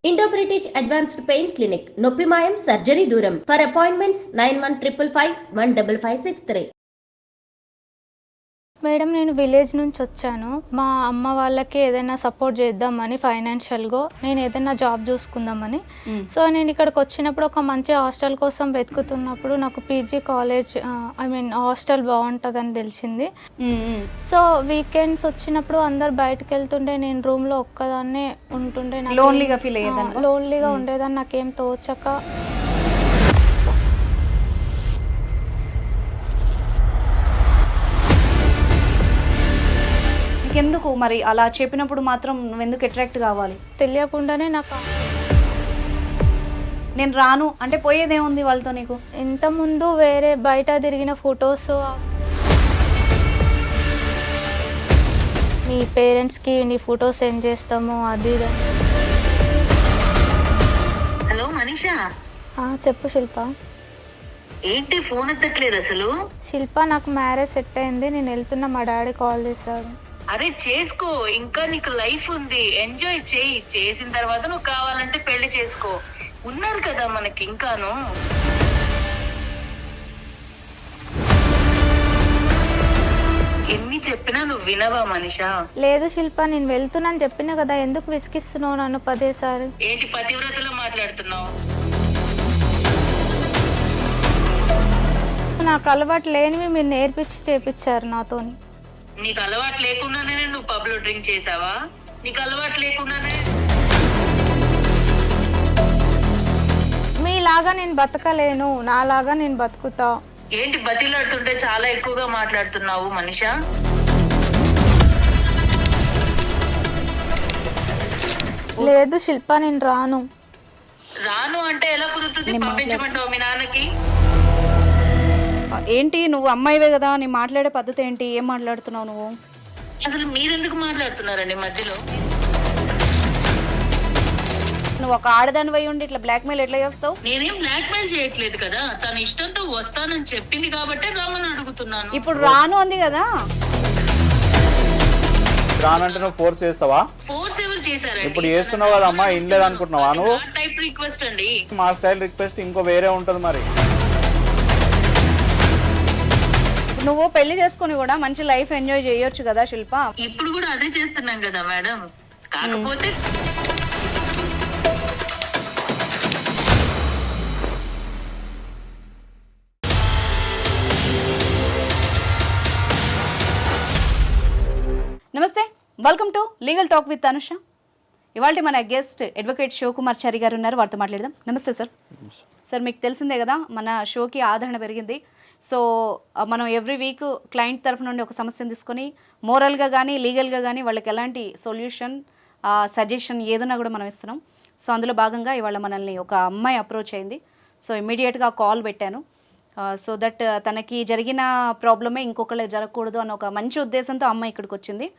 Indo-British Advanced Pain Clinic, నొప్పి మాయం surgery దూరం. For appointments 9155515563. మేడం నేను విలేజ్ నుంచి వచ్చాను. మా అమ్మ వాళ్ళకి ఏదైనా సపోర్ట్ చేద్దామని ఫైనాన్షియల్గా నేను ఏదైనా జాబ్ చూసుకుందామని. సో నేను ఇక్కడికి వచ్చినప్పుడు ఒక మంచి హాస్టల్ కోసం వెతుకుతున్నప్పుడు నాకు పీజీ కాలేజ్ హాస్టల్ బాగుంటుందని తెలిసింది. సో వీకెండ్స్ వచ్చినప్పుడు అందరు బయటకు వెళ్తుండే నేను రూమ్లో ఒక్కదాన్నే ఉంటుండే. లోన్లీగా ఉండేదాన్ని, నాకేం తోచక. ఎందుకు మరి అలా చెప్పినప్పుడు మాత్రం నువ్వెందుకు అట్రాక్ట్ కావాలి? తెలియకుండానే నాకు నేను రాను అంటే పోయేదేముంది వాళ్ళతో నీకు? ఇంతకుముందు వేరే బయట తిరిగిన ఫొటోస్, మీ పేరెంట్స్కి నీ ఫొటోస్ సెండ్ చేస్తాము అది. హలో మనీషా. చెప్పు శిల్ప. ఏంటి ఫోన్ ఎత్తట్లేదు అసలు? శిల్ప నాకు మ్యారేజ్ సెట్ అయింది, నేను వెళ్తున్నా, మా డాడీ కాల్ చేశారు. అరే చేసుకో, ఇంకా నీకు లైఫ్ ఉంది, ఎంజాయ్ చేయి. చేసిన తర్వాత నువ్వు కావాలంటే పెళ్లి చేసుకో. ఉన్నారు కదా మనకి ఇంకాను. ఎన్ని చెప్పినా నువ్వు వినవా మనీషా? లేదు శిల్ప, నేను వెళ్తున్నాను చెప్పినా కదా, ఎందుకు విసిగిస్తున్నావు నన్ను పదేసారి? ఏంటి పతివ్రతలో మాట్లాడుతున్నావు? నాకు అలవాటు లేనివి మీరు నేర్పించి చేపించారు నాతోని. నీకు అలవాటు లేకుండానే నువ్వు పబ్ లో డ్రింక్ చేసావా? నీకు అలవాటు లేకుండానే మీలాగా నేను బతకలేను, నాలాగా నేను బతుకుతా. ఏంటి బతిలాడుతుంటే చాలా ఎక్కువగా మాట్లాడుతున్నావు మనీషా. లేదు శిల్ప, నేను రాను. రాను అంటే ఎలా కుదురుతుంది? పంపించమంటావు మీ నాన్నకి? ఏంటి నువ్వు అమ్మాయివే కదా, నీ మాట్లాడే పద్ధతి ఏంటి? ఏం మాట్లాడుతున్నావు నువ్వు? అసలు మీరెందుకు మాట్లాడుతున్నారండి మధ్యలో? నువ్వు ఒక ఆడదాని వై ఉండి ఇట్లా బ్లాక్ మెయిల్ ఎట్లా చేస్తావు? నేనేం బ్లాక్ మెయిల్ చేయట్లేదు కదా, తన ఇష్టంతో వస్తానని చెప్పింది కాబట్టి రమ్మని అడుగుతున్నాను. ఇప్పుడు రాను అంది కదా. రానంటే నువ్వు ఫోర్స్ చేస్తావా? ఫోర్స్ ఎవరు చేశారండి? ఇప్పుడు చేస్తున్నావు కదా అమ్మా, ఏం లేదనుకుంటున్నావా నువ్వు? టైప్ రిక్వెస్ట్ అండి. మా స్టైల్ రిక్వెస్ట్ ఇంకో వేరే ఉంటది మరి. నువ్వు పెళ్లి చేసుకుని కూడా మంచి లైఫ్ ఎంజాయ్ చేయొచ్చు కదా శిల్ప. ఇప్పుడు కూడా అదే చేస్తున్నాం కదా మేడం. కాకపోతే నమస్తే, welcome to legal talk with Anusha. ఇవాళ మన గెస్ట్ అడ్వకేట్ శివకుమార్ చారి గారు ఉన్నారు, వారితో మాట్లాడదాం. నమస్తే సార్. సార్ మీకు తెలిసిందే కదా మన షోకి ఆదరణ పెరిగింది. సో మనం ఎవ్రీ వీక్ క్లయింట్ తరఫు నుండి ఒక సమస్యను తీసుకొని మోరల్గా కానీ లీగల్గా కానీ వాళ్ళకి ఎలాంటి సొల్యూషన్ సజెషన్ ఏదైనా కూడా మనం ఇస్తున్నాం. సో అందులో భాగంగా ఇవాళ మనల్ని ఒక అమ్మాయి అప్రోచ్ అయింది. సో ఇమ్మీడియట్గా కాల్ పెట్టాను. సో దట్ తనకి జరిగిన ప్రాబ్లమే ఇంకొకళ్ళే జరగకూడదు అన్న ఒక మంచి ఉద్దేశంతో అమ్మాయి ఇక్కడికి వచ్చింది.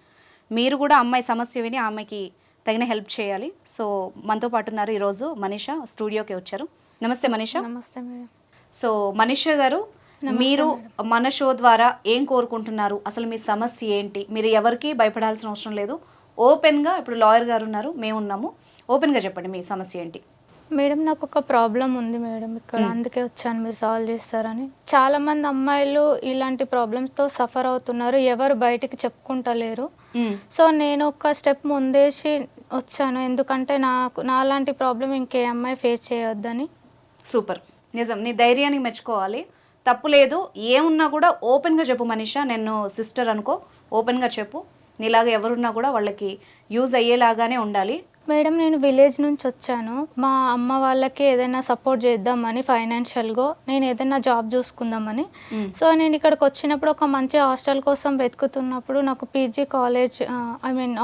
మీరు కూడా అమ్మాయి సమస్య విని ఆమెకి తగిన హెల్ప్ చేయాలి. సో మనతో పాటు ఉన్నారు ఈరోజు మనీషా, స్టూడియోకి వచ్చారు. నమస్తే మనీషా. నమస్తే మేడం. సో మనీషా గారు, మీరు మన షో ద్వారా ఏం కోరుకుంటున్నారు, అసలు మీ సమస్య ఏంటి? మీరు ఎవరికి భయపడాల్సిన అవసరం లేదు, ఓపెన్గా, ఇప్పుడు లాయర్ గారు ఉన్నారు, మేము ఉన్నాము, ఓపెన్గా చెప్పండి మీ సమస్య ఏంటి. మేడం నాకు ఒక ప్రాబ్లం ఉంది మేడం ఇక్కడ, అందుకే వచ్చాను, మీరు సాల్వ్ చేస్తారని. చాలా మంది అమ్మాయిలు ఇలాంటి ప్రాబ్లమ్స్తో సఫర్ అవుతున్నారు, ఎవరు బయటికి చెప్పుకుంటలేరు. సో నేను ఒక స్టెప్ ముందేసి వచ్చాను, ఎందుకంటే నాలాంటి ప్రాబ్లం ఇంకే అమ్మాయి ఫేస్ చేయొద్దని. సూపర్, నిజం, నీ ధైర్యానికి మెచ్చుకోవాలి, తప్పు లేదు. ఏమున్నా కూడా ఓపెన్గా చెప్పు మనీషా. నేను సిస్టర్ అనుకో, ఓపెన్గా చెప్పు. నీలాగా ఎవరున్నా కూడా వాళ్ళకి యూజ్ అయ్యేలాగానే ఉండాలి. మేడం నేను విలేజ్ నుంచి వచ్చాను, మా అమ్మ వాళ్ళకి ఏదైనా సపోర్ట్ చేద్దామని ఫైనాన్షియల్గా నేను ఏదైనా జాబ్ చూసుకుందామని. సో నేను ఇక్కడికి వచ్చినప్పుడు ఒక మంచి హాస్టల్ కోసం వెతుకుతున్నప్పుడు నాకు పీజీ కాలేజ్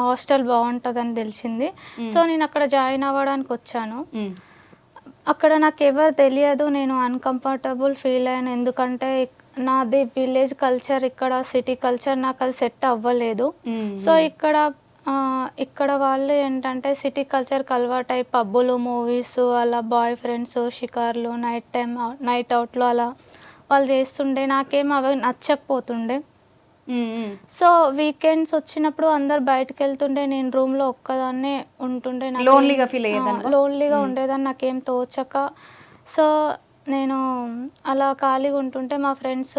హాస్టల్ బాగుంటుందని తెలిసింది. సో నేను అక్కడ జాయిన్ అవ్వడానికి వచ్చాను. అక్కడ నాకు ఎవరు తెలియదు, నేను అన్కంఫర్టబుల్ ఫీల్ అయ్యాను, ఎందుకంటే నాది విలేజ్ కల్చర్, ఇక్కడ సిటీ కల్చర్ నాకు అది సెట్ అవ్వలేదు. సో ఇక్కడ వాళ్ళు ఏంటంటే సిటీ కల్చర్కి అలవాటై పబ్బులు, మూవీస్, అలా బాయ్ ఫ్రెండ్స్, షికార్లు, నైట్ అవుట్లు అలా వాళ్ళు చేస్తుండే. నాకేం అవి నచ్చకపోతుండే. సో వీకెండ్స్ వచ్చినప్పుడు అందరు బయటకు వెళ్తుండే నేను రూమ్లో ఒక్కదాన్నే ఉంటుండే. లోన్లీగా ఫీల్ అయ్యేదాన్ని. లోన్లీగా ఉండేదాన్ని, నాకేం తోచక. సో నేను అలా ఖాళీగా ఉంటుంటే మా ఫ్రెండ్స్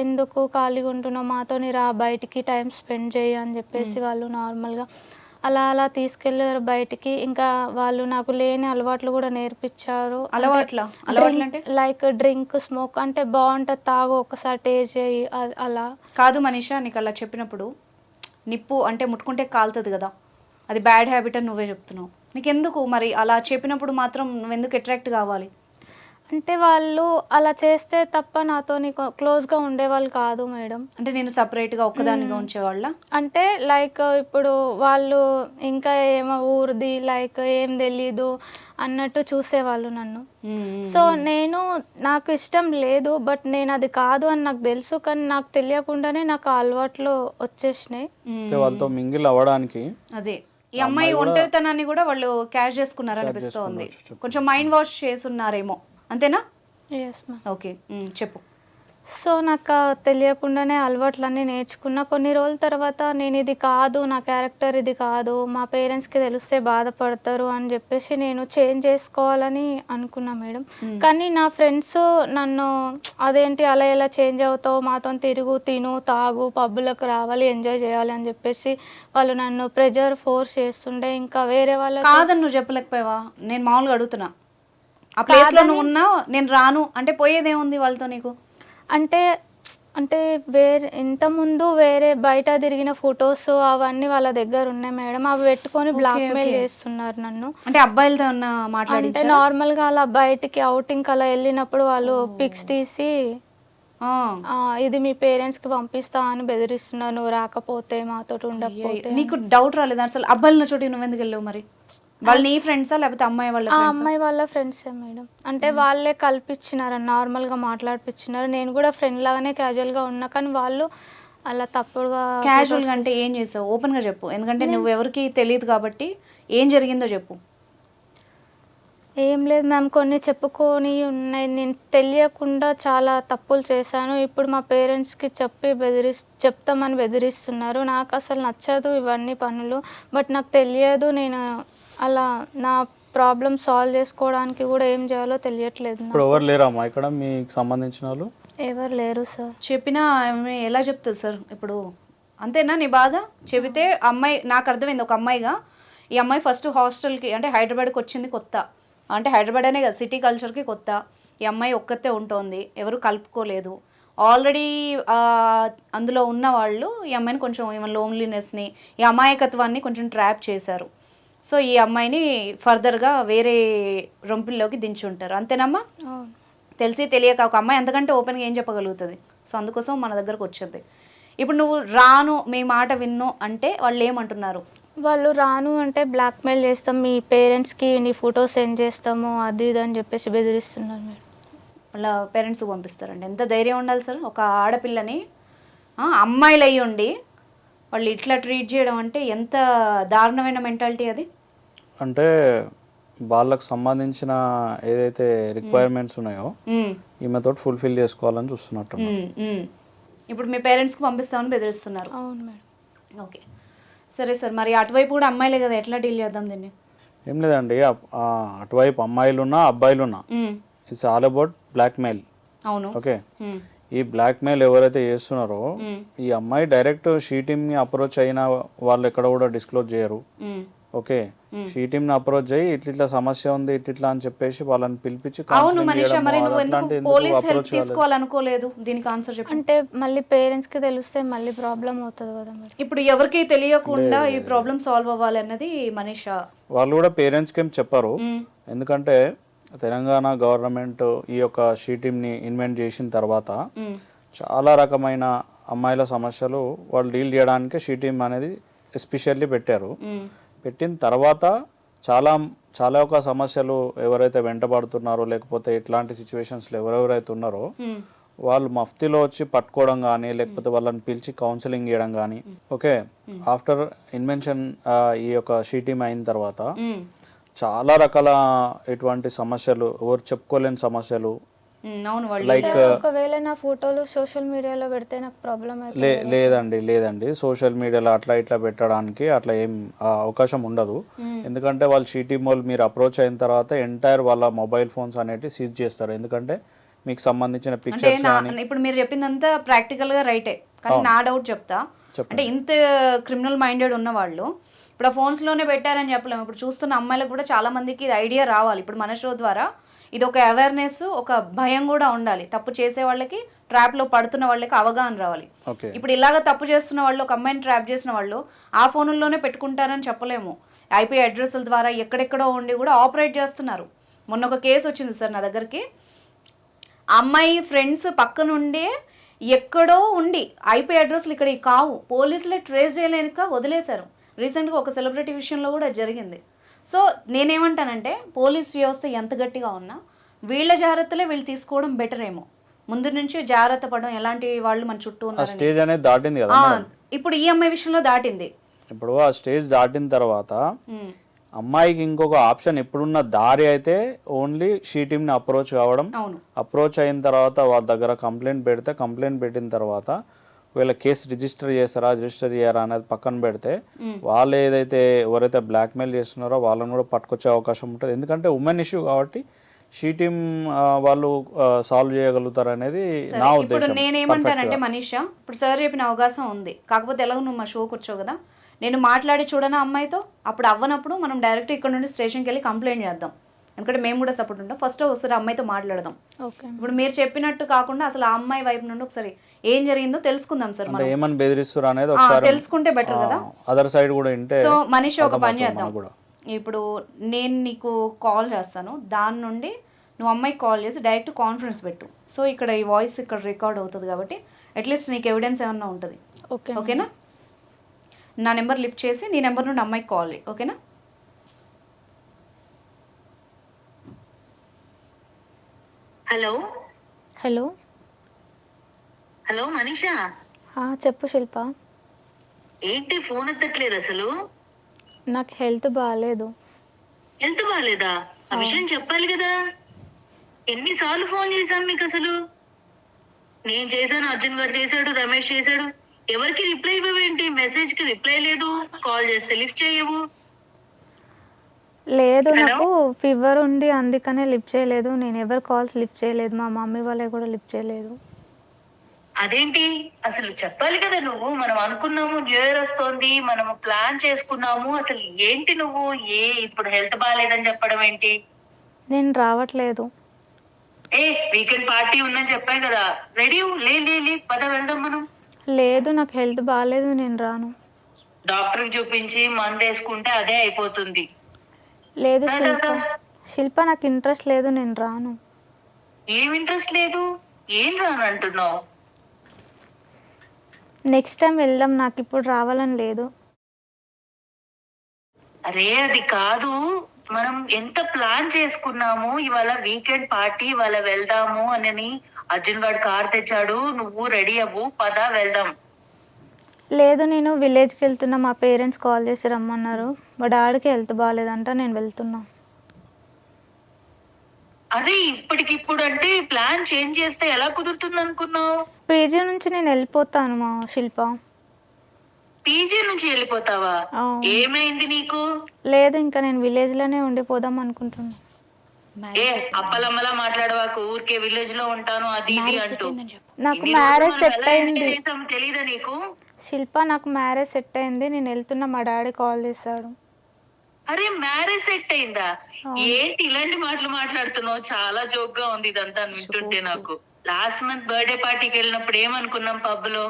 ఎందుకు ఖాళీగా ఉంటున్నావు, మాతోని రా బయటికి టైం స్పెండ్ చేయి అని చెప్పేసి వాళ్ళు నార్మల్గా అలా అలా తీసుకెళ్ళారు బయటికి. ఇంకా వాళ్ళు నాకు లేని అలవాట్లు కూడా నేర్పించారు. లైక్ డ్రింక్, స్మోక్ అంటే బాగుంటుంది, తాగు, ఒకసారి టేస్ట్ చేయి అలా. కాదు మనీషా, నీకు అలా చెప్పినప్పుడు నిప్పు అంటే ముట్టుకుంటే కాలుతుంది కదా, అది బ్యాడ్ హ్యాబిట్ అని నువ్వే చెప్తున్నావు. నీకెందుకు మరి అలా చెప్పినప్పుడు మాత్రం నువ్వెందుకు అట్రాక్ట్ కావాలి? అంటే వాళ్ళు అలా చేస్తే తప్ప నాతో క్లోజ్గా ఉండేవాళ్ళు కాదు మేడం. అంటే నేను సపరేట్గా ఒక్కదానిగా ఉంచేవాళ్ళ? అంటే లైక్ ఇప్పుడు వాళ్ళు ఇంకా ఏమో ఊరిది లైక్ ఏం తెలీదు అన్నట్టు చూసేవాళ్ళు నన్ను. సో నేను నాకు ఇష్టం లేదు, బట్ నేను అది కాదు అని నాకు తెలుసు, కానీ నాకు తెలియకుండానే నాకు అలవాట్లు వచ్చేసినాయి వాళ్ళతో మింగిల్ అవ్వడానికి. అదే ఈ అమ్మాయి ఒంటరితనాన్ని కూడా వాళ్ళు క్యాష్ చేసుకున్నారు అనిపిస్తోంది, కొంచెం మైండ్ వాష్ చేసున్నారేమో, అంతేనా? ఓకే, చెప్పు. సో నాకు తెలియకుండానే అలవాట్లన్నీ నేర్చుకున్నా. కొన్ని రోజుల తర్వాత నేను ఇది కాదు, నా క్యారెక్టర్ ఇది కాదు, మా పేరెంట్స్కి తెలిస్తే బాధపడతారు అని చెప్పేసి నేను చేంజ్ చేసుకోవాలని అనుకున్నా మేడం. కానీ నా ఫ్రెండ్స్ నన్ను అదేంటి అలా ఎలా చేంజ్ అవుతావు, మాతో తిరుగు, తిను, తాగు, పబ్బులకు రావాలి, ఎంజాయ్ చేయాలి అని చెప్పేసి వాళ్ళు నన్ను ప్రెజర్ ఫోర్స్ చేస్తుండే. ఇంకా వేరే వాళ్ళు కాదని నువ్వు చెప్పలేకపోయావా? నేను మామూలుగా అడుగుతున్నా. ఆ ప్లేస్లో నువ్వు ఉన్నావు, నేను రాను అంటే పోయేదేముంది వాళ్ళతో నీకు? అంటే వేరే ఇంతకుముందు వేరే బయట తిరిగిన ఫొటోస్ అవన్నీ వాళ్ళ దగ్గర ఉన్నాయి మేడం, అవి పెట్టుకొని బ్లాక్మెయిల్ చేస్తున్నారు నన్ను. అంటే అబ్బాయిలతో ఉన్న మాట్లాడి అంటే నార్మల్గా అలా బయటికి అవుటింగ్ అలా వెళ్ళినప్పుడు వాళ్ళు పిక్స్ తీసి ఇది మీ పేరెంట్స్కి పంపిస్తా అని బెదిరిస్తున్నారు, నువ్వు రాకపోతే మాతో ఉండకపోతే. నీకు డౌట్ రాలేదు అసలు అబ్బాయిల చోటికి నువ్వెందుకు వెళ్ళావు మరి? వాళ్ళు నీ ఫ్రెండ్సా లేకపోతే అమ్మాయి వాళ్ళ? అమ్మాయి వాళ్ళ ఫ్రెండ్సే మేడం. అంటే వాళ్ళే కల్పించినారు, నార్మల్గా మాట్లాడిపించినారు. నేను కూడా ఫ్రెండ్ లాగానే క్యాజువల్గా ఉన్నా, కానీ వాళ్ళు అలా తప్పుడుగా. క్యాజువల్గా అంటే ఏం చేసావు? ఓపెన్గా చెప్పు, ఎందుకంటే నువ్వు ఎవరికి తెలియదు కాబట్టి. ఏం జరిగిందో చెప్పు. ఏం లేదు మ్యామ్, కొన్ని చెప్పుకొని ఉన్నాయి. నేను తెలియకుండా చాలా తప్పులు చేశాను. ఇప్పుడు మా పేరెంట్స్కి చెప్తామని బెదిరిస్తున్నారు. నాకు అసలు నచ్చదు ఇవన్నీ పనులు, బట్ నాకు తెలియదు. నేను అలా నా ప్రాబ్లమ్ సాల్వ్ చేసుకోవడానికి కూడా ఏం చేయాలో తెలియట్లేదు. ఇప్పుడు ఎవరు లేరమ్మా ఇక్కడ మీకు సంబంధించిన వాళ్ళు? ఎవరు లేరు సార్. చెప్పినా ఎలా చెప్తుంది సార్? ఇప్పుడు అంతేనా నీ బాధ? చెబితే అమ్మాయి, నాకు అర్థమైంది ఒక అమ్మాయిగా, ఈ అమ్మాయి ఫస్ట్ హాస్టల్కి అంటే హైదరాబాద్కి వచ్చింది కొత్త, అంటే హైదరాబాద్ అనే కదా సిటీ కల్చర్కి కొత్త. ఈ అమ్మాయి ఒక్కతే ఉంటుంది, ఎవరు కలుపుకోలేదు. ఆల్రెడీ అందులో ఉన్న వాళ్ళు ఈ అమ్మాయిని కొంచెం ఈమె లోన్లీనెస్ని, ఈ అమాయకత్వాన్ని కొంచెం ట్రాప్ చేశారు. సో ఈ అమ్మాయిని ఫర్దర్గా వేరే రొంపిల్లోకి దించి ఉంటారు, అంతేనమ్మా? తెలిసి తెలియక ఒక అమ్మాయి అంతకంటే ఓపెన్గా ఏం చెప్పగలుగుతుంది? సో అందుకోసం మన దగ్గరకు వచ్చింది. ఇప్పుడు నువ్వు రాను, మీ మాట విన్ను అంటే వాళ్ళు ఏమంటున్నారు? వాళ్ళు రాను అంటే బ్లాక్మెయిల్ చేస్తాం, మీ పేరెంట్స్కి నీ ఫోటో సెండ్ చేస్తాము, అది ఇది అని చెప్పేసి బెదిరిస్తున్నారు మేడం. వాళ్ళ పేరెంట్స్కి పంపిస్తారండి. ఎంత ధైర్యం ఉండాలి సార్ ఒక ఆడపిల్లని, అమ్మాయిలు అయ్యి ఉండి వాళ్ళు ఇట్లా ట్రీట్ చేయడం అంటే ఎంత దారుణమైన మెంటాలిటీ అది. అంటే వాళ్ళకు సంబంధించిన ఏదైతే రిక్వైర్మెంట్స్ ఉన్నాయో ఈమెతో ఫుల్ఫిల్ చేసుకోవాలని చూస్తున్నట్టు. ఇప్పుడు మీ పేరెంట్స్కి పంపిస్తామని బెదిరిస్తున్నారు? అవును మేడం. ఓకే సరే సార్, మరి అటువైపు కూడా అమ్మాయిలే కదా, ఎట్లా డీల్ చేద్దాం దీన్ని? ఏం లేదండి, అటువైపు అమ్మాయిలున్నా అబ్బాయిలున్నా ఇట్స్ ఆల్ అబౌట్ బ్లాక్మెయిల్. అవును. ఓకే, ఈ బ్లాక్మెయిల్ ఎవరైతే చేస్తున్నారో ఈ అమ్మాయి డైరెక్ట్ షీ టీమ్ని అప్రోచ్ అయినా వాళ్ళు ఎక్కడ కూడా డిస్క్లోజ్ చేయరు. ఓకే, షీ టీమ్ని అప్రోచ్ అయ్యి ఇట్లా సమస్య ఉంది ఇట్లా అని చెప్పేసి వాళ్ళని పిలిపించి. అవును మనీషా, మరి నువ్వు ఎందుకు పోలీస్ హెల్ప్ తీసుకోవాలనుకోలేదు? దీనికి ఆన్సర్ చెప్పు. అంటే మళ్ళీ పేరెంట్స్కి తెలిస్తే మళ్ళీ ప్రాబ్లం అవుతుంది కదా మరి. ఇప్పుడు ఎవరికి తెలియకుండా ఈ ప్రాబ్లం సాల్వ్ అవ్వాలి అన్నది మనీషా. వాళ్ళు కూడా పేరెంట్స్కి ఏం చెప్పారు, ఎందుకంటే తెలంగాణ గవర్నమెంట్ ఈ యొక్క షీ టీమ్ని ఇన్వెంట్ చేసిన తర్వాత చాలా రకమైన అమ్మాయిల సమస్యలు వాళ్ళు డీల్ చేయడానికి షీ టీమ్ అనేది ఎస్పెషల్లీ పెట్టారు. పెట్టిన తర్వాత చాలా ఒక సమస్యలు ఎవరైతే వెంటబడుతున్నారో లేకపోతే ఇట్లాంటి సిచ్యువేషన్స్లో ఎవరెవరైతే ఉన్నారో వాళ్ళు మఫ్తీలో వచ్చి పట్టుకోవడం కానీ లేకపోతే వాళ్ళని పిలిచి కౌన్సిలింగ్ చేయడం కానీ. ఓకే, ఆఫ్టర్ ఇన్వెన్షన్ ఈ యొక్క షీ టీమ్ అయిన తర్వాత చాలా రకాల ఇటువంటి సమస్యలు, ఎవరు చెప్పుకోలేని సమస్యలు అవును వాళ్ళు లైక్ ఒకవేళ నా ఫోటోలు సోషల్ మీడియాలో పెడితే నాకు ప్రాబ్లం లేదండి సోషల్ మీడియాలో అట్లా ఇట్లా పెట్టడానికి అట్లా ఏం అవకాశం ఉండదు. ఎందుకంటే వాళ్ళు షీటీమ్ వాళ్ళు మీరు అప్రోచ్ అయిన తర్వాత ఎంటైర్ వాళ్ళ మొబైల్ ఫోన్స్ అనేటివి సీజ్ చేస్తారు. ఎందుకంటే మీకు సంబంధించిన అంటే పిక్చర్స్ ఇప్పుడు మీరు చెప్పిందంతా ప్రాక్టికల్ గా రైటే, కానీ నా డౌట్ చెప్తా. అంటే ఇంత క్రిమినల్ మైండెడ్ ఉన్న వాళ్ళు ఇప్పుడు ఆ ఫోన్స్ లోనే పెట్టారని చెప్పలేము. ఇప్పుడు చూస్తున్న అమ్మాయిలకు కూడా చాలా మందికి ఇది ఐడియా రావాలి. ఇప్పుడు మన షో ద్వారా ఇది ఒక అవేర్నెస్, ఒక భయం కూడా ఉండాలి. తప్పు చేసే వాళ్ళకి, ట్రాప్ లో పడుతున్న వాళ్ళకి అవగాహన రావాలి. ఇప్పుడు ఇలాగ తప్పు చేస్తున్న వాళ్ళు, ఒక అమ్మాయిని ట్రాప్ చేసిన వాళ్ళు ఆ ఫోనుల్లోనే పెట్టుకుంటారని చెప్పలేము. ఐపీ అడ్రస్ల ద్వారా ఎక్కడెక్కడో ఉండి కూడా ఆపరేట్ చేస్తున్నారు. మొన్న ఒక కేసు వచ్చింది సార్ నా దగ్గరికి. అమ్మాయి ఫ్రెండ్స్ పక్క నుండే ఎక్కడో ఉండి ఐపీ అడ్రస్లు ఇక్కడ కావు, పోలీసులే ట్రేస్ చేయలేక వదిలేశారు. రీసెంట్గా ఒక సెలబ్రిటీ విషయంలో కూడా జరిగింది. సో నేనేమంటానంటే పోలీస్ వ్యవస్థ ఎంత గట్టిగా ఉన్నా వీళ్ళ జాగ్రత్తలే వీళ్ళు తీసుకోవడం బెటర్ ఏమో. ముందు నుంచి జాగ్రత్త పడడం, ఎలాంటి వాళ్ళు మన చుట్టూ ఉన్నారు స్టేజ్ అనేది దాటింది కదా. ఇప్పుడు ఈ అమ్మాయి విషయంలో దాటింది. ఇప్పుడు ఆ స్టేజ్ దాటిన తర్వాత అమ్మాయికి ఇంకొక ఆప్షన్ ఇప్పుడున్న దారి అయితే ఓన్లీ షీటీమ్ని అప్రోచ్ కావడం. అప్రోచ్ అయిన తర్వాత వాళ్ళ దగ్గర కంప్లైంట్ పెడితే, కంప్లైంట్ పెట్టిన తర్వాత వీళ్ళ కేసు రిజిస్టర్ చేస్తారా రిజిస్టర్ చేయరా అనేది పక్కన పెడితే వాళ్ళు ఏదైతే ఎవరైతే బ్లాక్మెయిల్ చేస్తున్నారో వాళ్ళని కూడా పట్టుకొచ్చే అవకాశం ఉంటుంది. ఎందుకంటే ఉమెన్ ఇష్యూ కాబట్టి షీటీమ్ వాళ్ళు సాల్వ్ చేయగలుగుతారు అనేది నా ఉద్దేశం. ఇప్పుడు నేనేమంటానంటే మనీషా, ఇప్పుడు సార్ చెప్పిన అవకాశం ఉంది, కాకపోతే ఎలాగో నువ్వు మా షోకి వచ్చావు కదా, నేను మాట్లాడి చూడనా అమ్మాయితో. అప్పుడు అవ్వనప్పుడు మనం డైరెక్ట్ ఇక్కడ నుండి స్టేషన్కి వెళ్ళి కంప్లైంట్ చేద్దాం. ఎందుకంటే మేము కూడా సపోర్ట్ ఉంటాం. ఫస్ట్ ఒకసారి అమ్మాయితో మాట్లాడదాం. ఇప్పుడు మీరు చెప్పినట్టు కాకుండా అసలు ఆ అమ్మాయి వైపు నుండి ఒకసారి ఏం జరిగిందో తెలుసుకుందాం సార్. మనం ఏమని బెదిరిస్తారు అనేది ఒకసారి తెలుసుకుంటే బెటర్ కదా. అదర్ సైడ్ కూడా ఉంటే. సో మనీషా ఒక పని చేద్దాం. ఇప్పుడు నేను నీకు కాల్ చేస్తాను, దాని నుండి నువ్వు అమ్మాయికి కాల్ చేసి డైరెక్ట్ కాన్ఫరెన్స్ పెట్టు. సో ఇక్కడ ఈ వాయిస్ ఇక్కడ రికార్డ్ అవుతుంది కాబట్టి అట్లీస్ట్ నీకు ఎవిడెన్స్ ఏమన్నా ఉంటుంది. ఓకేనా? నా నెంబర్ లిఫ్ట్ చేసి నీ నెంబర్ నుండి అమ్మాయికి కాల్ చేయి. ఓకేనా? హలో హలో హలో మనీషా, చెప్పు శిల్ప. ఏంటి ఫోన్ ఎత్తట్లేదు అసలు? నాకు హెల్త్ బాగాలేదు. హెల్త్ బాగాలేదా? ఆ విషయం చెప్పాలి కదా. ఎన్నిసార్లు ఫోన్ చేశాను మీకు అసలు? నేను చేశాను, అర్జున్ గారు చేశాడు, రమేష్ చేశాడు. ఎవరికి రిప్లై ఇవ్వవేంటి? మెసేజ్ కి రిప్లై లేదు, కాల్ చేస్తే లిఫ్ట్ చేయవు. లేదు, నాకు ఫీవర్ ఉండి అందుకనే లిఫ్ట్ చేయలేదు. నేను ఎవరు కాల్స్ లిఫ్ట్ చేయలేదు, మా మమ్మీ వాళ్ళే కూడా లిఫ్ట్ చేయలేదు. అదేంటి అసలు చెప్పాలి కదా నువ్వు. మనం అనుకున్నాము న్యూ ఇయర్ వస్తోంది, మనము ప్లాన్ చేసుకున్నాము. అసలు ఏంటి నువ్వు ఇప్పుడు హెల్త్ బాగాలేదని చెప్పడం ఏంటి? నేను రావట్లేదు. వీకెండ్ పార్టీ ఉందని చెప్పాను కదా. రెడీ లే పద వెళ్దాం మనం. లేదు, నాకు హెల్త్ బాగాలేదు, నేను రాను. డాక్టర్ చూపించి మందు వేసుకుంటే అదే అయిపోతుంది. లేదు శిల్ప, నాకు ఇంట్రెస్ట్ లేదు, నేను రాను. ఏం ఇంట్రెస్ట్ లేదు? ఏం రాను అంటున్నావు? నెక్స్ట్ టైం వెళ్దాం, నాకు ఇప్పుడు రావాలని లేదు. అరే అది కాదు, మనం ఎంత ప్లాన్ చేసుకున్నాము. ఇవాళ వీకెండ్ పార్టీ, ఇవాళ వెళ్దాము అని అర్జున్ గారు కార్ తెచ్చాడు, నువ్వు రెడీ అవ్వు, పద వెళ్దాం. లేదు, నేను విలేజ్కి వెళ్తున్నా. మా పేరెంట్స్ కాల్ చేసి రమ్మన్నారు. మా డాడీకి హెల్త్ బాగాలేదంట, నేను వెళ్తున్నా. అదే ఇప్పటికిప్పుడు అంటే ప్లాన్ చేంజ్ చేస్తే ఎలా కుదురుతుంది అనుకున్నావు? పీజీ నుంచి నేను వెళ్ళిపోతాను మా శిల్ప. పీజీ నుంచి వెళ్ళిపోతావా? ఏమైంది నీకు? లేదు, ఇంకా నేను విలేజ్ లోనే ఉండిపోదాం అనుకుంటున్నా. అప్పలమ్మలా మాట్లాడవాకు. ఊరికే విలేజ్ లో ఉంటాను అది ఇది అంటూ. నాకు మ్యారేజ్ సెట్ అయింది. తెలీదా నీకు? శిల్ప, నాకు మ్యారేజ్ సెట్ అయింది, నేను వెళ్తున్నా. మా డాడీ కాల్ చేశాడు. అరే మ్యారేజ్ సెట్ అయిందా? ఏంటి ఇలాంటి మాటలు మాట్లాడుతున్నావు? చాలా జోక్ గా ఉంది ఇదంతా వింటుంటే నాకు. లాస్ట్ మంత్ బర్త్డే పార్టీకి వెళ్ళినప్పుడు ఏమనుకున్నాం పబ్ లో,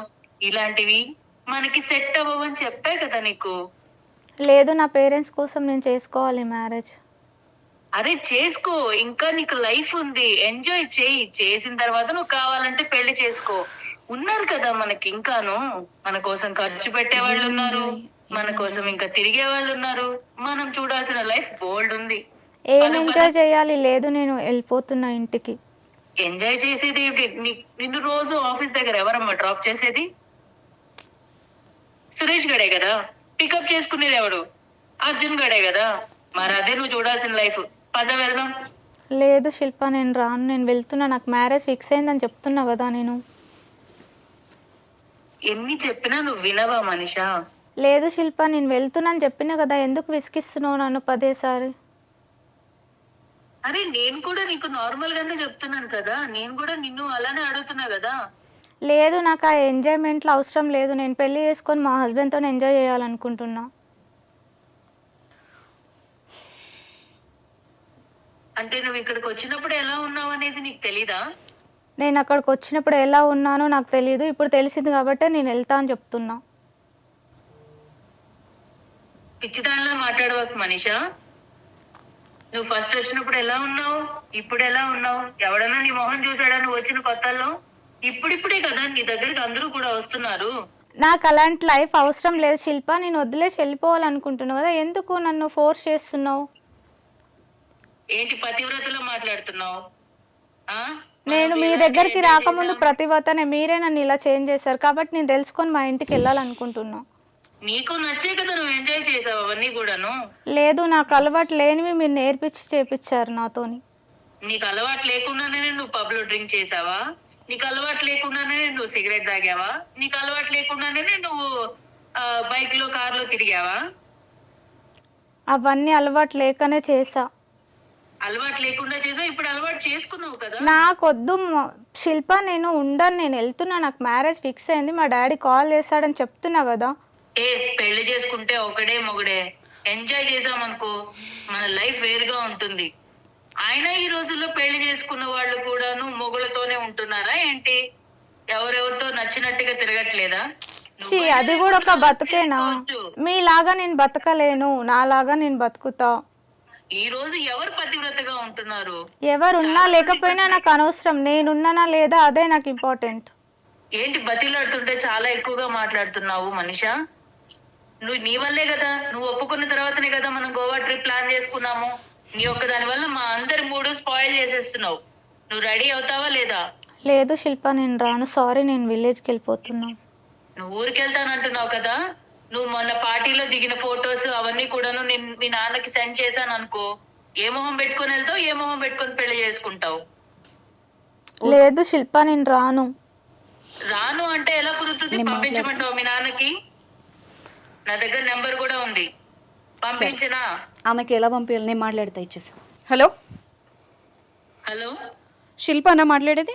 ఇలాంటివి మనకి సెట్ అవ్వని చెప్పా కదా నీకు. లేదు, నా పేరెంట్స్ కోసం నేను చేసుకోవాలి మ్యారేజ్. అరే చేసుకో, ఇంకా నీకు లైఫ్ ఉంది, ఎంజాయ్ చేయి. చేసిన తర్వాత నువ్వు కావాలంటే పెళ్లి చేసుకో. ఉన్నారు కదా మనకి ఇంకాను, మన కోసం ఖర్చు పెట్టే వాళ్ళు ఉన్నారు, మన కోసం ఇంకా తిరిగే వాళ్ళు ఉన్నారు. మనం చూడాల్సిన లైఫ్ బోల్డ్ ఉంది. ఏం ఎంజాయ్ చేయాలి? లేదు, నేను వెళ్ళిపోతున్నా ఇంటికి. ఎంజాయ్ చేసేది నిన్ను రోజు ఆఫీస్ దగ్గర ఎవరమ్మా డ్రాప్ చేసేది? సురేష్ గడే కదా. పికప్ చేసుకునేది ఎవడు? అర్జున్ గడే కదా. మరి అదే నువ్వు చూడాల్సిన లైఫ్. పద వెళ్దాం. లేదు శిల్ప, నేను రాను, నేను వెళ్తున్నా, నాకు మ్యారేజ్ ఫిక్స్ అయిందని చెప్తున్నా కదా నేను. ఎన్ని చెప్పినా నువ్వు వినవా మనిషా? లేదు శిల్ప, నేను వెళ్తున్నాను చెప్పినా కదా, ఎందుకు విసిగిస్తున్నావు నన్ను పదేసారి? అరే నేను కూడా నీకు నార్మల్ గానే చెప్తున్నాను కదా, నేను కూడా నిన్ను అలానే అడుగుతున్నా కదా. లేదు, నాకు ఆ ఎంజాయ్మెంట్లో అవసరం లేదు, నేను పెళ్లి చేసుకొని మా హస్బెండ్తో ఎంజాయ్ చేయాలనుకుంటున్నా. అంటే నువ్వు ఇక్కడికి వచ్చినప్పుడు ఎలా ఉన్నావు అనేది నీకు తెలీదా? నేను అక్కడికి వచ్చినప్పుడు ఎలా ఉన్నానో నాకు తెలియదు, ఇప్పుడు తెలిసింది కాబట్టి నేను వెళ్తా అని చెప్తున్నా. పిచ్చిదానిలా మాట్లాడవకు మనిషా. నువ్వు ఫస్ట్ వచ్చినప్పుడు ఎలా ఉన్నావు, ఇప్పుడు ఎలా ఉన్నావు? ఎవడన్నా నీ మొహం చూసాడా నువ్వు వచ్చిన కొత్తల్లో? ఇప్పుడిప్పుడే కదా నీ దగ్గరికి అందరూ కూడా వస్తున్నారు. నాకు అలాంటి లైఫ్ అవసరం లేదు శిల్ప, నేను వదిలేసి వెళ్ళిపోవాలనుకుంటున్నావు కదా, ఎందుకు నన్ను ఫోర్స్ చేస్తున్నావు? ఏంటి పతివ్రతలో మాట్లాడుతున్నావు? నేను మీ దగ్గరికి రాకముందు ప్రతివతనే, మీరే నన్ను ఇలా చేంజ్ చేశారు కాబట్టి నేను తెలుసుకొని మా ఇంటికి వెళ్ళాలనుకుంటున్నా. నీకు నచ్చే కదా నువ్వు ఎంజాయ్ చేసావు అవన్నీ కూడాను. లేదు, నాకు అలవాటు లేనివి మీరు నేర్పించి చేపించారు నాతోని. నీకు అలవాటు లేకుండానే నువ్వు పబ్ లో డ్రింక్ చేసావా? నీకు అలవాటు లేకుండానే నువ్వు సిగరెట్ తాగావా? నీకు అలవాటు లేకుండానే నువ్వు బైక్ లో కార్ లో తిరిగావా? అవన్నీ అలవాటు లేకనే చేసా. అలవాటు లేకుండా చేసావు, ఇప్పుడు అలవాటు చేసుకున్నావు కదా. నాకొద్దు శిల్ప, నేను ఉండను, నేను వెళ్తున్నా, నాకు మ్యారేజ్ ఫిక్స్ అయింది, మా డాడీ కాల్ చేశాడని చెప్తున్నా కదా. పెళ్లి చేసుకుంటే ఒకడే మొగడే ఎంజాయ్ చేసామనుకో మన లైఫ్ వేరుగా ఉంటుంది. ఆయన ఈ రోజుల్లో పెళ్లి చేసుకున్న వాళ్ళు కూడాను మొగులతోనే ఉంటున్నారా ఏంటి? ఎవరెవరితో నచ్చినట్టుగా తిరగట్లేదా? అది కూడా ఒక బతుకేనా? మీలాగా నేను బతకలేను, నాలాగా నేను బతుకుతా. ఈ రోజు ఎవరు పతివ్రతగా ఉంటున్నారు? ఎవరున్నా లేకపోయినా నాకు అనవసరం, నేనున్నానా లేదా అదే నాకు ఇంపార్టెంట్. ఏంటి బతిలాడుతుంటే చాలా ఎక్కువగా మాట్లాడుతున్నావు మనిషా? నువ్వు నీ వల్లే కదా, నువ్వు ఒప్పుకున్న తర్వాతనే కదా మనం గోవా ట్రిప్ ప్లాన్ చేసుకున్నాము. నీ ఒక్క దాని వల్ల మా అందరి మూడు స్పాయిల్ చేసేస్తున్నావు. నువ్వు రెడీ అవుతావా లేదా? లేదు శిల్ప, నేను రాను, సారీ, నేను విలేజ్కి వెళ్ళిపోతున్నా. నువ్వు ఊరికి వెళ్తానంటున్నావు కదా, నువ్వు మొన్న పార్టీలో దిగిన ఫొటోస్ అవన్నీ కూడాను మీ నాన్నకి సెండ్ చేశాను అనుకో, ఏ మొహం పెట్టుకొని వెళ్తావు, ఏ మొహం పెట్టుకొని పెళ్లి చేసుకుంటావు? లేదు శిల్ప, నేను రాను. రాను అంటే ఎలా కుదురుతుంది? పంపించమంటావు మీ నాన్నకి? నా దగ్గర నెంబర్ కూడా ఉంది, పంపించినా. ఆమెకి ఎలా పంపించాలి? నేను మాట్లాడితే ఇచ్చేసి. హలో హలో, శిల్ప అన్న మాట్లాడేది?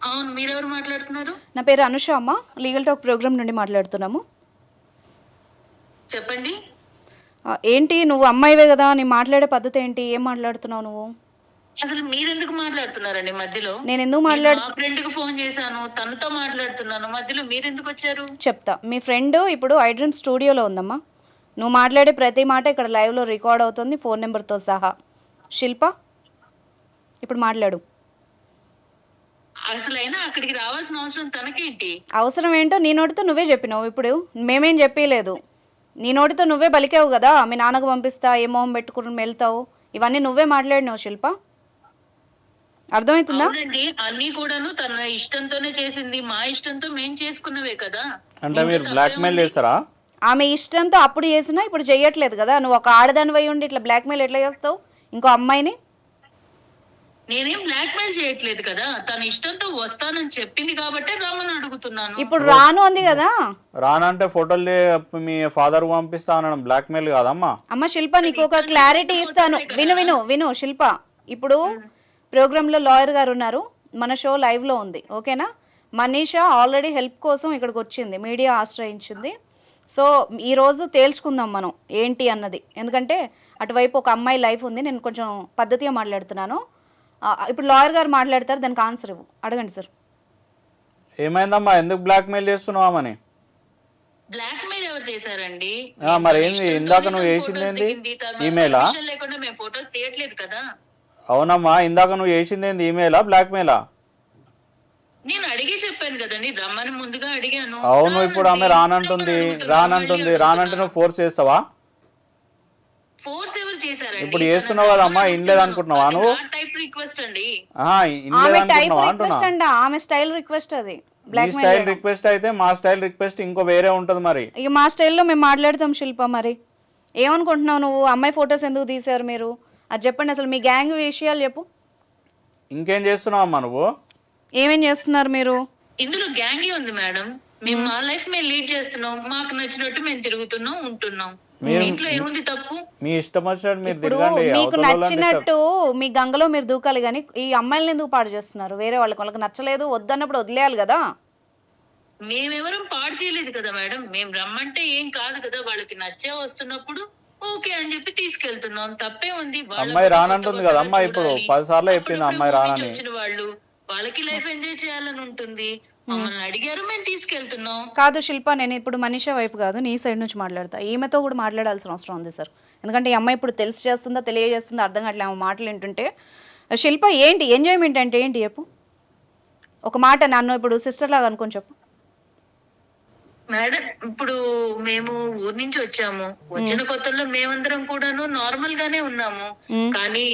అవును, మీరెవరు మాట్లాడుతున్నారు? నా పేరు అనుష అమ్మ, లీగల్ టాక్ ప్రోగ్రామ్ నుండి మాట్లాడుతున్నాము. చెప్పండి. ఏంటి నువ్వు అమ్మాయివే కదా, నీ మాట్లాడే పద్ధతి ఏంటి, ఏం మాట్లాడుతున్నావు నువ్వు? అసలు మీరెందుకు మాట్లాడుతున్నారండి మధ్యలో? నేను ఎందుకు మా ఫ్రెండ్ కి ఫోన్ చేశాను, తనతో మాట్లాడుతున్నాను, మధ్యలో మీరెందుకు వచ్చారు? చెప్తా. మీ ఫ్రెండ్ ఇప్పుడు ఐడ్రీమ్ స్టూడియోలో ఉందమ్మా. నువ్వు మాట్లాడే ప్రతి మాట ఇక్కడ లైవ్లో రికార్డ్ అవుతుంది, ఫోన్ నెంబర్తో సహా. శిల్ప, ఇప్పుడు మాట్లాడు. అసలైనా అక్కడికి రావాల్సిన అవసరం తనకేంటి? అవసరం ఏంటో నీ నోటితో నువ్వే చెప్పినావు, ఇప్పుడు మేమేం చెప్పలేదు. నీ నోటితో నువ్వే పలికావు కదా, మీ నాన్నకు పంపిస్తా, ఏ మొహం పెట్టుకుని వెళ్తావు, ఇవన్నీ నువ్వే మాట్లాడినావు శిల్ప. అర్థమవుతుందా? అవునండి, అన్ని కూడాను తన ఇష్టంతోనే చేసింది, మా ఇష్టంతో మేం చేసుకున్నవే కదా. అంటే మీరు బ్లాక్ మెయిల్ చేస్తారా? ఆమె ఇష్టంతో అప్పుడు చేసినా ఇప్పుడు చెయ్యట్లేదు కదా. నువ్వు ఒక ఆడదానివై ఉండి ఇట్లా బ్లాక్మెయిల్ ఎట్లా చేస్తావు ఇంకో అమ్మాయిని? నేనేం బ్లాక్ మెయిల్ చేయట్లేదు కదా, తన ఇష్టంతో వస్తానని చెప్పింది కాబట్టి రమ్మని అడుగుతున్నాను. ఇప్పుడు రాను అంది కదా. రానంటే ఫోటోలు మీ ఫాదర్ పంపిస్తా అనడం బ్లాక్ మెయిల్ కాదమ్మా. అమ్మ శిల్ప, నీకు ఒక క్లారిటీ ఇస్తాను, విను విను విను శిల్ప. ఇప్పుడు ప్రోగ్రాంలో లాయర్ గారు ఉన్నారు, మన షో లైవ్లో ఉంది, ఓకేనా? మనీషా ఆల్రెడీ హెల్ప్ కోసం ఇక్కడికి వచ్చింది, మీడియా ఆశ్రయించింది. సో ఈరోజు తేల్చుకుందాం మనం ఏంటి అన్నది, ఎందుకంటే అటువైపు ఒక అమ్మాయి లైఫ్ ఉంది. నేను కొంచెం పద్ధతిగా మాట్లాడుతున్నాను. ఇప్పుడు లాయర్ గారు మాట్లాడతారు, దానికి ఆన్సర్ ఇవ్వు. అడగండి సార్. ఏమైందమ్మా, ఎందుకు బ్లాక్ మెయిల్ చేస్తున్నావని? బ్లాక్ మెయిల్ ఎవరు చేశారండి? మరి ఏంది ఇందాక నువ్వు చేసింది ఏంది? ఈమెయిలా? లేకుండా మేము ఫోటోస్ తీయట్లేదు కదా. అవునమ్మా, ఇందాక నువ్వు చేసింది ఏంది? ఈమెయిలా బ్లాక్ మెయిలా? నేను అడిగి చెప్పాను కదండి, రమ్మని ముందుగా అడిగాను. అవును, ఇప్పుడు ఆమె రానంటుంది రానంటే నువ్వు ఫోర్స్ చేస్తావా? ఫోర్స్ ఎవరు చేశారండి? ఇప్పుడు చేస్తున్నావు కదమ్మా, ఇన్లేదు అనుకుంటున్నావా నువ్వు? టైప్ రిక్వెస్ట్ అండి. ఇన్లేదు అనుకుంటున్నావా? ఆమె స్టైల్ రిక్వెస్ట్ అది. మీ స్టైల్ రిక్వెస్ట్ అయితే మా స్టైల్ రిక్వెస్ట్ ఇంకో వేరే ఉంటుంది. మరి ఇక మా స్టైల్లో మేము మాట్లాడతాం శిల్ప. మరి ఏమనుకుంటున్నావు నువ్వు? అమ్మాయి ఫొటోస్ ఎందుకు తీశారు మీరు? అది చెప్పండి, అసలు మీ గ్యాంగ్ విషయాలు చెప్పు. ఇంకేం చేస్తున్నావు అమ్మా నువ్వు? ఏమేం చేస్తున్నారు మీరు? ఇందులో గ్యాంగే ఉంది మేడం. మేము మా లైఫ్ మేము లీడ్ చేస్తున్నాం, మాకు నచ్చినట్టు మేము తిరుగుతున్నాం, ఉంటున్నాం. ఇంట్లో ఏముంది తప్పు? మీ ఇష్టం వచ్చినట్టు మీరు ఇప్పుడు తిరగండి. మీకు అవతల వాళ్ళని నచ్చినట్టు మీ గంగలో మీరు దూకాలి, కానీ ఈ అమ్మాయిలను ఎందుకు పాడు చేస్తున్నారు? వేరే వాళ్ళకి నచ్చలేదు వద్దన్నప్పుడు వదిలేయాలి కదా. మేమెవరం పాడు చేయలేదు కదా మేడం. మేము రమ్మంటే ఏం కాదు కదా, వాళ్ళకి నచ్చే వస్తున్నప్పుడు ఓకే అని చెప్పి తీసుకెళ్తున్నాం. తప్పే ఉంది? అమ్మాయి రానంటుంది కదా అమ్మా, ఇప్పుడు 10 సార్లు చెప్పింది అమ్మాయి రానని. వచ్చిన వాళ్ళు వాళ్ళకి లైఫ్ ఎంజాయ్ చేయాలని ఉంటుంది. మమ్మల్ని అడిగారు, మేము తీసుకెళ్తున్నాం. కాదు శిల్ప, నేను ఇప్పుడు మనీషా వైపు కాదు, నీ సైడ్ నుంచి మాట్లాడతా. ఈమెతో కూడా మాట్లాడాల్సిన అవసరం ఉంది సార్. ఎందుకంటే ఈ అమ్మాయి ఇప్పుడు తెలిసి చేస్తుందా తెలియజేస్తుందా అర్థం కావట్లేదు ఆమె మాటలు వింటుంటే. శిల్ప, ఏంటి ఎంజాయ్మెంట్ అంటే ఏంటి చెప్పు? ఒక మాట నన్ను ఇప్పుడు సిస్టర్ లాగా అనుకొని చెప్పు. మేడం, ఇప్పుడు మేము ఊరు నుంచి వచ్చాము. వచ్చిన కొత్తలో మేమందరం కూడాను నార్మల్ గానే ఉన్నాము. కానీ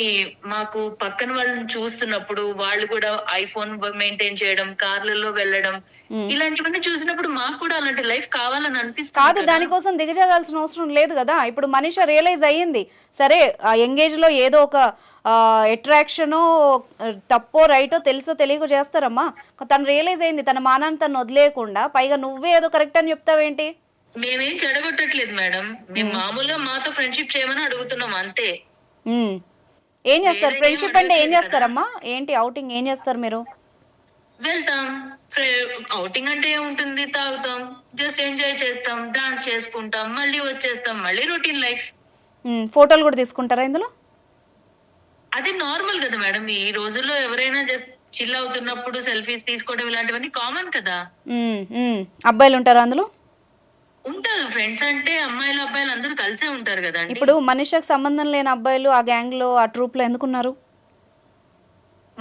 మాకు పక్కన వాళ్ళని చూస్తున్నప్పుడు వాళ్ళు కూడా ఐఫోన్ మెయింటైన్ చేయడం, కార్లలో వెళ్ళడం, ఇలాంటివన్నీ చూసినప్పుడు మాకు కూడా అలాంటి లైఫ్ కావాలని అనిపిస్తుంది. కాదు, దానికోసం దిగజారాల్సిన అవసరం లేదు కదా. ఇప్పుడు మనీషా రియలైజ్ అయ్యింది, సరే ఆ ఎంగేజ్ లో ఏదో ఒక అట్రాక్షనో తప్పో రైటో తెలుసో తెలియకో చేస్తారమ్మా. తను రియలైజ్ అయింది, తన మానాన్ని తను వదిలేయకుండా పైగా నువ్వే ఏదో కరెక్ట్ అని చెప్తావేంటి? మేమేం చెడగొట్టట్లేదు మేడం. మేము మామూలుగా మాతో ఫ్రెండ్షిప్ చేయమని అడుగుతున్నాం అంతే. ఏం చేస్తారు? ఫ్రెండ్షిప్ అంటే ఏం చేస్తారమ్మా? ఏంటి అవుటింగ్ ఏం చేస్తారు మీరు? వెళ్తాం. అవుటింగ్ అంటే ఏముంటుంది? తాగుతాం, జస్ట్ ఎంజాయ్ చేస్తాం, డాన్స్ చేసుకుంటాం, మళ్ళీ వచ్చేస్తాం, మళ్ళీ రొటీన్ లైఫ్. ఫోటోలు కూడా తీసుకుంటారా ఇందులో? అది నార్మల్ కదా మేడం. ఈ రోజుల్లో ఎవరైనా జస్ట్ చిల్ అవుతున్నప్పుడు సెల్ఫీస్ తీసుకోవడం ఇలాంటివన్నీ కామన్ కదా. అబ్బాయిలు ఉంటారా అందులో? ఉంటారు. ఫ్రెండ్స్ అంటే అమ్మాయిలు అబ్బాయిలు అందరూ కలిసే ఉంటారు కదండి. ఇప్పుడు మనీషాకి సంబంధం లేని అబ్బాయిలు ఆ గ్యాంగ్ లో ఆ ట్రూప్ లో ఎందుకున్నారు?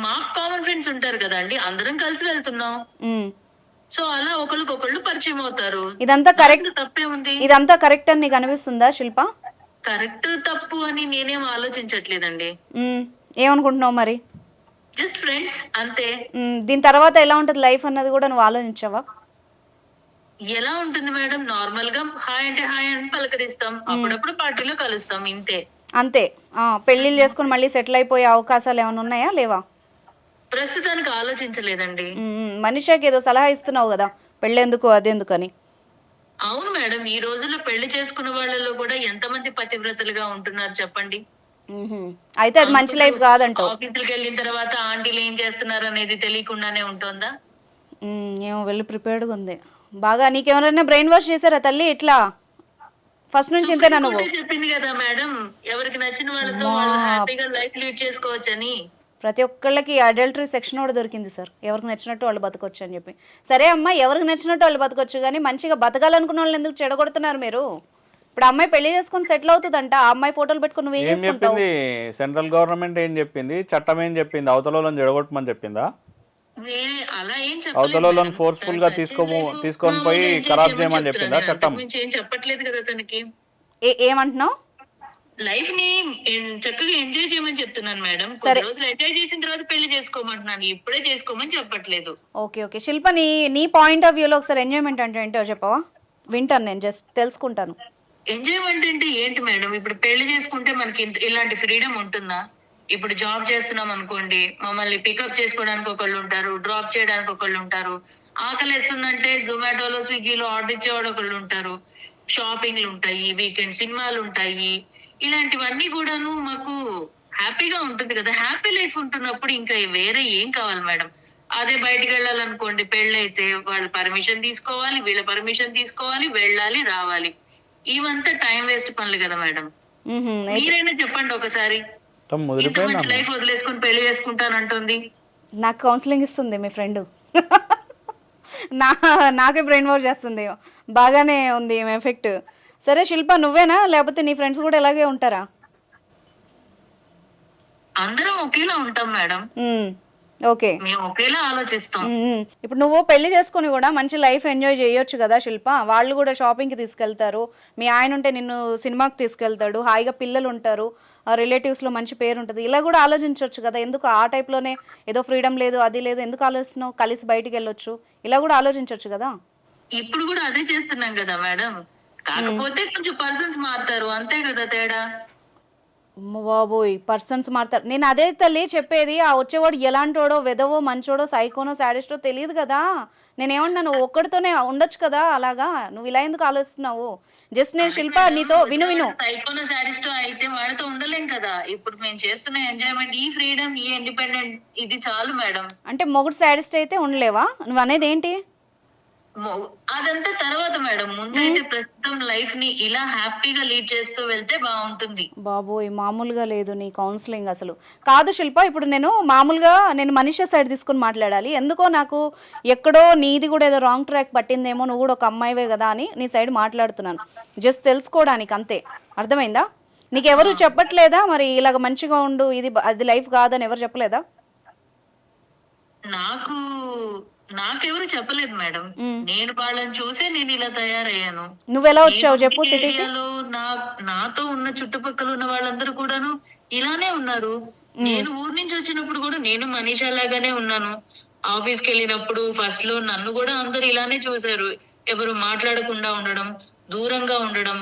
మాకు కామన్ ఫ్రెండ్స్ ఉంటారు కదండి, అందరం కలిసి వెళ్తున్నాం. సో అలా ఒకరికొకళ్ళు పరిచయం అవుతారు. ఇదంతా కరెక్ట్? తప్పే ఉంది? ఇదంతా కరెక్ట్ అని నీకు అనిపిస్తుందా శిల్ప? కరెక్ట్ తప్పు అని నేనేం ఆలోచించట్లేదండి. ఏమనుకుంటున్నావు మరి? జస్ట్ ఫ్రెండ్స్ అంతే. దీని తర్వాత ఎలా ఉంటది లైఫ్ అన్నది కూడా నువ్వు ఆలోచించావా? ఎలా ఉంటుంది మేడం? నార్మల్ గా హాయ్ అంటే హాయ్ అని పలకరిస్తాం, అప్పుడప్పుడు పార్టీలో కలుస్తాం, ఇంతే. అంతే. పెళ్లిళ్ళు చేసుకుని మళ్ళీ సెటిల్ అయిపోయే అవకాశాలు ఏమైనా ఉన్నాయా లేవా? ప్రస్తుతానికి ఆలోచించలేదండి. మనీషాకి ఏదో సలహా ఇస్తున్నావు కదా, పెళ్ళెందుకు అదెందుకు అని. అవును మేడం, ఈ రోజుల్లో పెళ్లి చేసుకున్న వాళ్ళలో కూడా ఎంతమంది పతివ్రతలుగా ఉంటున్నారు చెప్పండి. అయితే అది మంచి లైఫ్ కాదంటావు. ఆఫీసులకు వెళ్ళిన తర్వాత ఆంటీలు ఏం చేస్తున్నారు అనేది తెలియకుండానే ఉంటుందా? ఏమో వెళ్ళి ప్రిపేర్డ్గా ఉంది బాగా. నీకెవరైనా బ్రెయిన్ వాష్ చేశారా తల్లి ఇట్లా? ఫస్ట్ నుంచి ఇంతేనా నువ్వు? చెప్పింది కదా మేడం, ఎవరికి నచ్చిన వాళ్ళతో వాళ్ళు హ్యాపీగా లైఫ్ లీడ్ చేసుకోవచ్చని. ప్రతి ఒక్కళ్ళకి అడల్టరీ సెక్షన్ కూడా దొరికింది సార్, ఎవరికి నచ్చినట్టు వాళ్ళు బతకొచ్చు అని చెప్పి. సరే అమ్మా, ఎవరికి నచ్చినట్టు వాళ్ళు బతకొచ్చు, కానీ మంచిగా బతకాలనుకున్న వాళ్ళని ఎందుకు చెడగొడుతున్నారు మీరు? ఇప్పుడు అమ్మాయి పెళ్లి చేసుకుని సెటిల్ అవుతుందంట, ఆ అమ్మాయి ఫోటోలు పెట్టుకుని నువ్వు ఏం చేసుకుంటావు? సెంట్రల్ గవర్నమెంట్ ఏం చెప్పింది? చట్టం ఏం చెప్పింది? అవతల వాళ్ళని జడగొట్టమని చెప్పిందా? అలా ఏం అవతల వాళ్ళని ఫోర్స్ఫుల్ గా తీసుకొని పోయి ఖరాబ్ చేయమని చెప్పిందా చట్టం? ఏం చెప్పట్లేదు కదా తనకి. ఏమంటున్నావు? లైఫ్ ని చక్కగా ఎంజాయ్ చేయమని చెప్తున్నాను మేడం. కొన్ని రోజులు ఎంజాయ్ చేసిన తర్వాత పెళ్లి చేసుకోమంటున్నాను, ఇప్పుడే చేసుకోమని చెప్పట్లేదు. ఓకే ఓకే శిల్ప, నీ పాయింట్ ఆఫ్ వ్యూలో ఒకసారి ఎంజాయ్మెంట్ అంటే ఏంటో చెప్పవా? వింటాను, నేను జస్ట్ తెలుసుకుంటాను. ఎంజాయ్మెంట్ అంటే ఏంటి మేడం? ఇప్పుడు పెళ్లి చేసుకుంటే మనకి ఇలాంటి ఫ్రీడమ్ ఉంటుందా? ఇప్పుడు జాబ్ చేస్తున్నాం అనుకోండి, మమ్మల్ని పికప్ చేసుకోవడానికి ఒకళ్ళు ఉంటారు, డ్రాప్ చేయడానికి ఒకళ్ళు ఉంటారు. ఆకలి వేస్తుందంటే జొమాటోలో స్విగ్గీలో ఆర్డర్ ఇచ్చేవాడు ఒకళ్ళు ఉంటారు. షాపింగ్లు ఉంటాయి, వీకెండ్ సినిమాలు ఉంటాయి, ఇలాంటివన్నీ కూడాను మాకు హ్యాపీగా ఉంటుంది కదా. హ్యాపీ లైఫ్ ఉంటున్నప్పుడు ఇంకా వేరే ఏం కావాలి మేడం? అదే బయటికి వెళ్ళాలనుకోండి, పెళ్ళైతే వాళ్ళ పర్మిషన్ తీసుకోవాలి, వీళ్ళ పర్మిషన్ తీసుకోవాలి, వెళ్ళాలి రావాలి, ఇవంతా టైం వేస్ట్ పనులు కదా మేడం. మీరైనా చెప్పండి ఒకసారి. ఇంత మంచి లైఫ్ వదిలేసుకుని పెళ్లి చేసుకుంటానంటుంది. నాకు కౌన్సిలింగ్ ఇస్తుంది మీ ఫ్రెండ్, నాకే బ్రెయిన్ వాష్ చేస్తుంది. బాగానే ఉంది ఎఫెక్ట్. సరే శిల్ప, నువ్వేనా లేకపోతే నీ ఫ్రెండ్స్ కూడా ఇలాగే ఉంటారా? అందరం ఒకేలా ఉంటాం మేడం. ఓకే, మేము ఒకేలా ఆలోచిస్తాం. ఇప్పుడు నువ్వు పెళ్లి చేసుకుని కూడా మంచి లైఫ్ ఎంజాయ్ చేయొచ్చు కదా శిల్ప. వాళ్ళు కూడా షాపింగ్కి తీసుకెళ్తారు, మీ ఆయన ఉంటే నిన్ను సినిమాకి తీసుకెళ్తాడు, హాయిగా పిల్లలు ఉంటారు, రిలేటివ్స్లో మంచి పేరు ఉంటుంది. ఇలా కూడా ఆలోచించవచ్చు కదా. ఎందుకు ఆ టైప్లోనే ఏదో ఫ్రీడమ్ లేదు అది లేదు ఎందుకు ఆలోచిస్తున్నావు? కలిసి బయటికి వెళ్ళొచ్చు, ఇలా కూడా ఆలోచించవచ్చు కదా. ఇప్పుడు కూడా అదే చేస్తున్నాం కదా మేడం, కాకపోతే కొంచెం పర్సన్స్ మారుతారు, అంతే కదా తేడా. అమ్మ బాబోయ్, పర్సన్స్ మారుతారు. నేను అదే తల్లి చెప్పేది, ఆ వచ్చేవాడు ఎలాంటోడో, వెదవో, మంచోడో, సైకోనో, సాడిస్టో తెలియదు కదా. నేనేమన్నా నువ్వు ఒక్కడితోనే ఉండొచ్చు కదా, అలాగా నువ్వు ఇలా ఎందుకు ఆలోచిస్తున్నావు? జస్ట్ నేను శిల్ప నీతో విను. సైకోన సారిస్టో అయితే వాడితో ఉండలేం కదా. ఇప్పుడు మేము చేస్తున్న ఎంజాయ్మెంట్, ఈ ఫ్రీడమ్, ఈ ఇండిపెండెంట్, ఇది చాలు మేడం. అంటే మొగుడు సాడిస్ట్ అయితే ఉండలేవా? నువ్వు అనేది ఏంటి? అదంతా తర్వాత మేడం. ముందైతే ప్రస్తుతం లైఫ్ ని ఇలా హ్యాపీగా లీడ్ చేస్తూ వెళ్తే బాగుంటుంది. బాబోయ్, మామూలుగా లేదు నీ కౌన్సిలింగ్ అసలు. కాదు శిల్ప, ఇప్పుడు మామూలుగా నేను మనిషి సైడ్ తీసుకుని మాట్లాడాలి. ఎందుకో నాకు ఎక్కడో నీది కూడా ఏదో రాంగ్ ట్రాక్ పట్టిందేమో, నువ్వు కూడా ఒక అమ్మాయివే కదా అని నీ సైడ్ మాట్లాడుతున్నాను, జస్ట్ తెలుసుకోవడానికి అంతే. అర్థమైందా? నీకు ఎవరు చెప్పట్లేదా మరి ఇలాగ మంచిగా ఉండు, ఇది అది లైఫ్ కాదని ఎవరు చెప్పలేదా? నాకెవరు చెప్పలేదు మేడం. నేను వాళ్ళని చూసే నేను ఇలా తయారయ్యాను. నువ్వెలా వచ్చావు చెప్పు సిటీకి? నాతో ఉన్న చుట్టుపక్కల ఉన్న వాళ్ళందరూ కూడాను ఇలానే ఉన్నారు. నేను ఊరు నుంచి వచ్చినప్పుడు కూడా నేను మనీషా లాగానే ఉన్నాను. ఆఫీస్కి వెళ్ళినప్పుడు ఫస్ట్ లో నన్ను కూడా అందరు ఇలానే చూశారు. ఎవరు మాట్లాడకుండా ఉండడం, దూరంగా ఉండడం,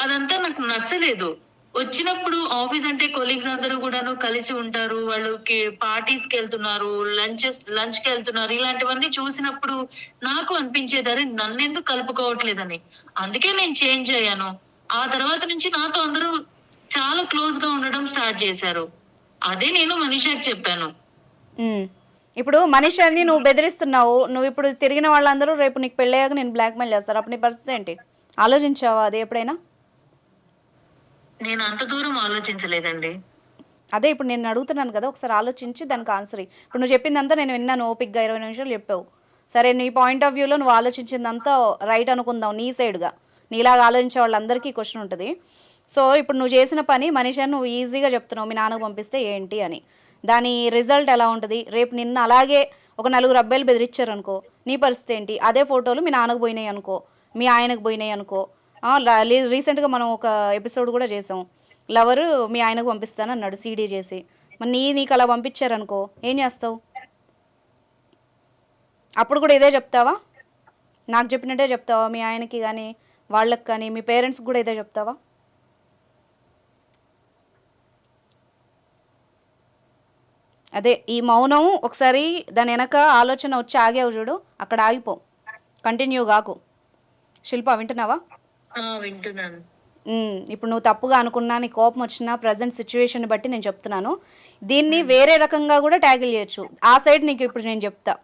అదంతా నాకు నచ్చలేదు. వచ్చినప్పుడు ఆఫీస్ అంటే కొలీగ్స్ అందరూ కూడాను కలిసి ఉంటారు, వాళ్ళకి పార్టీస్ కి వెళ్తున్నారు, లంచ్ కి వెళ్తున్నారు. ఇలాంటివన్నీ చూసినప్పుడు నాకు అనిపించేది, అరే నన్నెందుకు కలుపుకోవట్లేదని. అందుకే నేను చేంజ్ అయ్యాను. ఆ తర్వాత నుంచి నాతో అందరూ చాలా క్లోజ్ గా ఉండడం స్టార్ట్ చేశారు. అదే నేను మనీషాకి చెప్పాను. ఇప్పుడు మనీషాని నువ్వు బెదిరిస్తున్నావు, నువ్వు ఇప్పుడు తిరిగిన వాళ్ళందరూ రేపు నీకు పెళ్ళయ్యాక నేను బ్లాక్మెయిల్ చేస్తారు, అప్పుడు నీ పరిస్థితి ఏంటి? ఆలోచించావా అది ఎప్పుడైనా? నేను అంత దూరం ఆలోచించలేదండి. అదే ఇప్పుడు నేను అడుగుతున్నాను కదా, ఒకసారి ఆలోచించి దానికి ఆన్సర్. ఇప్పుడు నువ్వు చెప్పిందంతా నేను విన్నాను, ఓపిక్గా 20 నిమిషాలు చెప్పావు. సరే, నీ పాయింట్ ఆఫ్ వ్యూలో నువ్వు ఆలోచించిందంతా రైట్ అనుకుందాం, నీ సైడ్గా. నీలాగా ఆలోచించే వాళ్ళందరికీ క్వశ్చన్ ఉంటుంది. సో ఇప్పుడు నువ్వు చేసిన పని మనిషిని నువ్వు ఈజీగా చెప్తున్నావు, మీ నాన్నకు పంపిస్తే ఏంటి అని. దాని రిజల్ట్ ఎలా ఉంటుంది? రేపు నిన్న అలాగే ఒక 4 అబ్బాయిలు బెదిరించారు అనుకో, నీ పరిస్థితి ఏంటి? అదే ఫోటోలు మీ నాన్నకు పోయినాయి అనుకో, మీ ఆయనకు పోయినాయి అనుకో. రీసెంట్గా మనం ఒక ఎపిసోడ్ కూడా చేసాం, లవరు మీ ఆయనకు పంపిస్తాను అన్నాడు సీడీ చేసి. మరి నీకు అలా పంపించారనుకో ఏం చేస్తావు? అప్పుడు కూడా ఇదే చెప్తావా? నాకు చెప్పినట్టే చెప్తావా? మీ ఆయనకి కానీ వాళ్ళకి కానీ మీ పేరెంట్స్కి కూడా ఇదే చెప్తావా? అదే ఈ మౌనం, ఒకసారి దాని వెనక ఆలోచన వచ్చి ఆగావు చూడు, అక్కడ ఆగిపో, కంటిన్యూ కాకు. శిల్ప వింటున్నావా? వింటున్నాను. ఇప్పుడు నువ్వు తప్పుగా అనుకున్నా, నీ కోపం వచ్చినా, ప్రజెంట్ సిచ్యువేషన్ బట్టి నేను చెప్తున్నాను. దీన్ని వేరే రకంగా కూడా ట్యాకిల్ చేయొచ్చు. ఆ సైడ్ నీకు ఇప్పుడు నేను చెప్తా.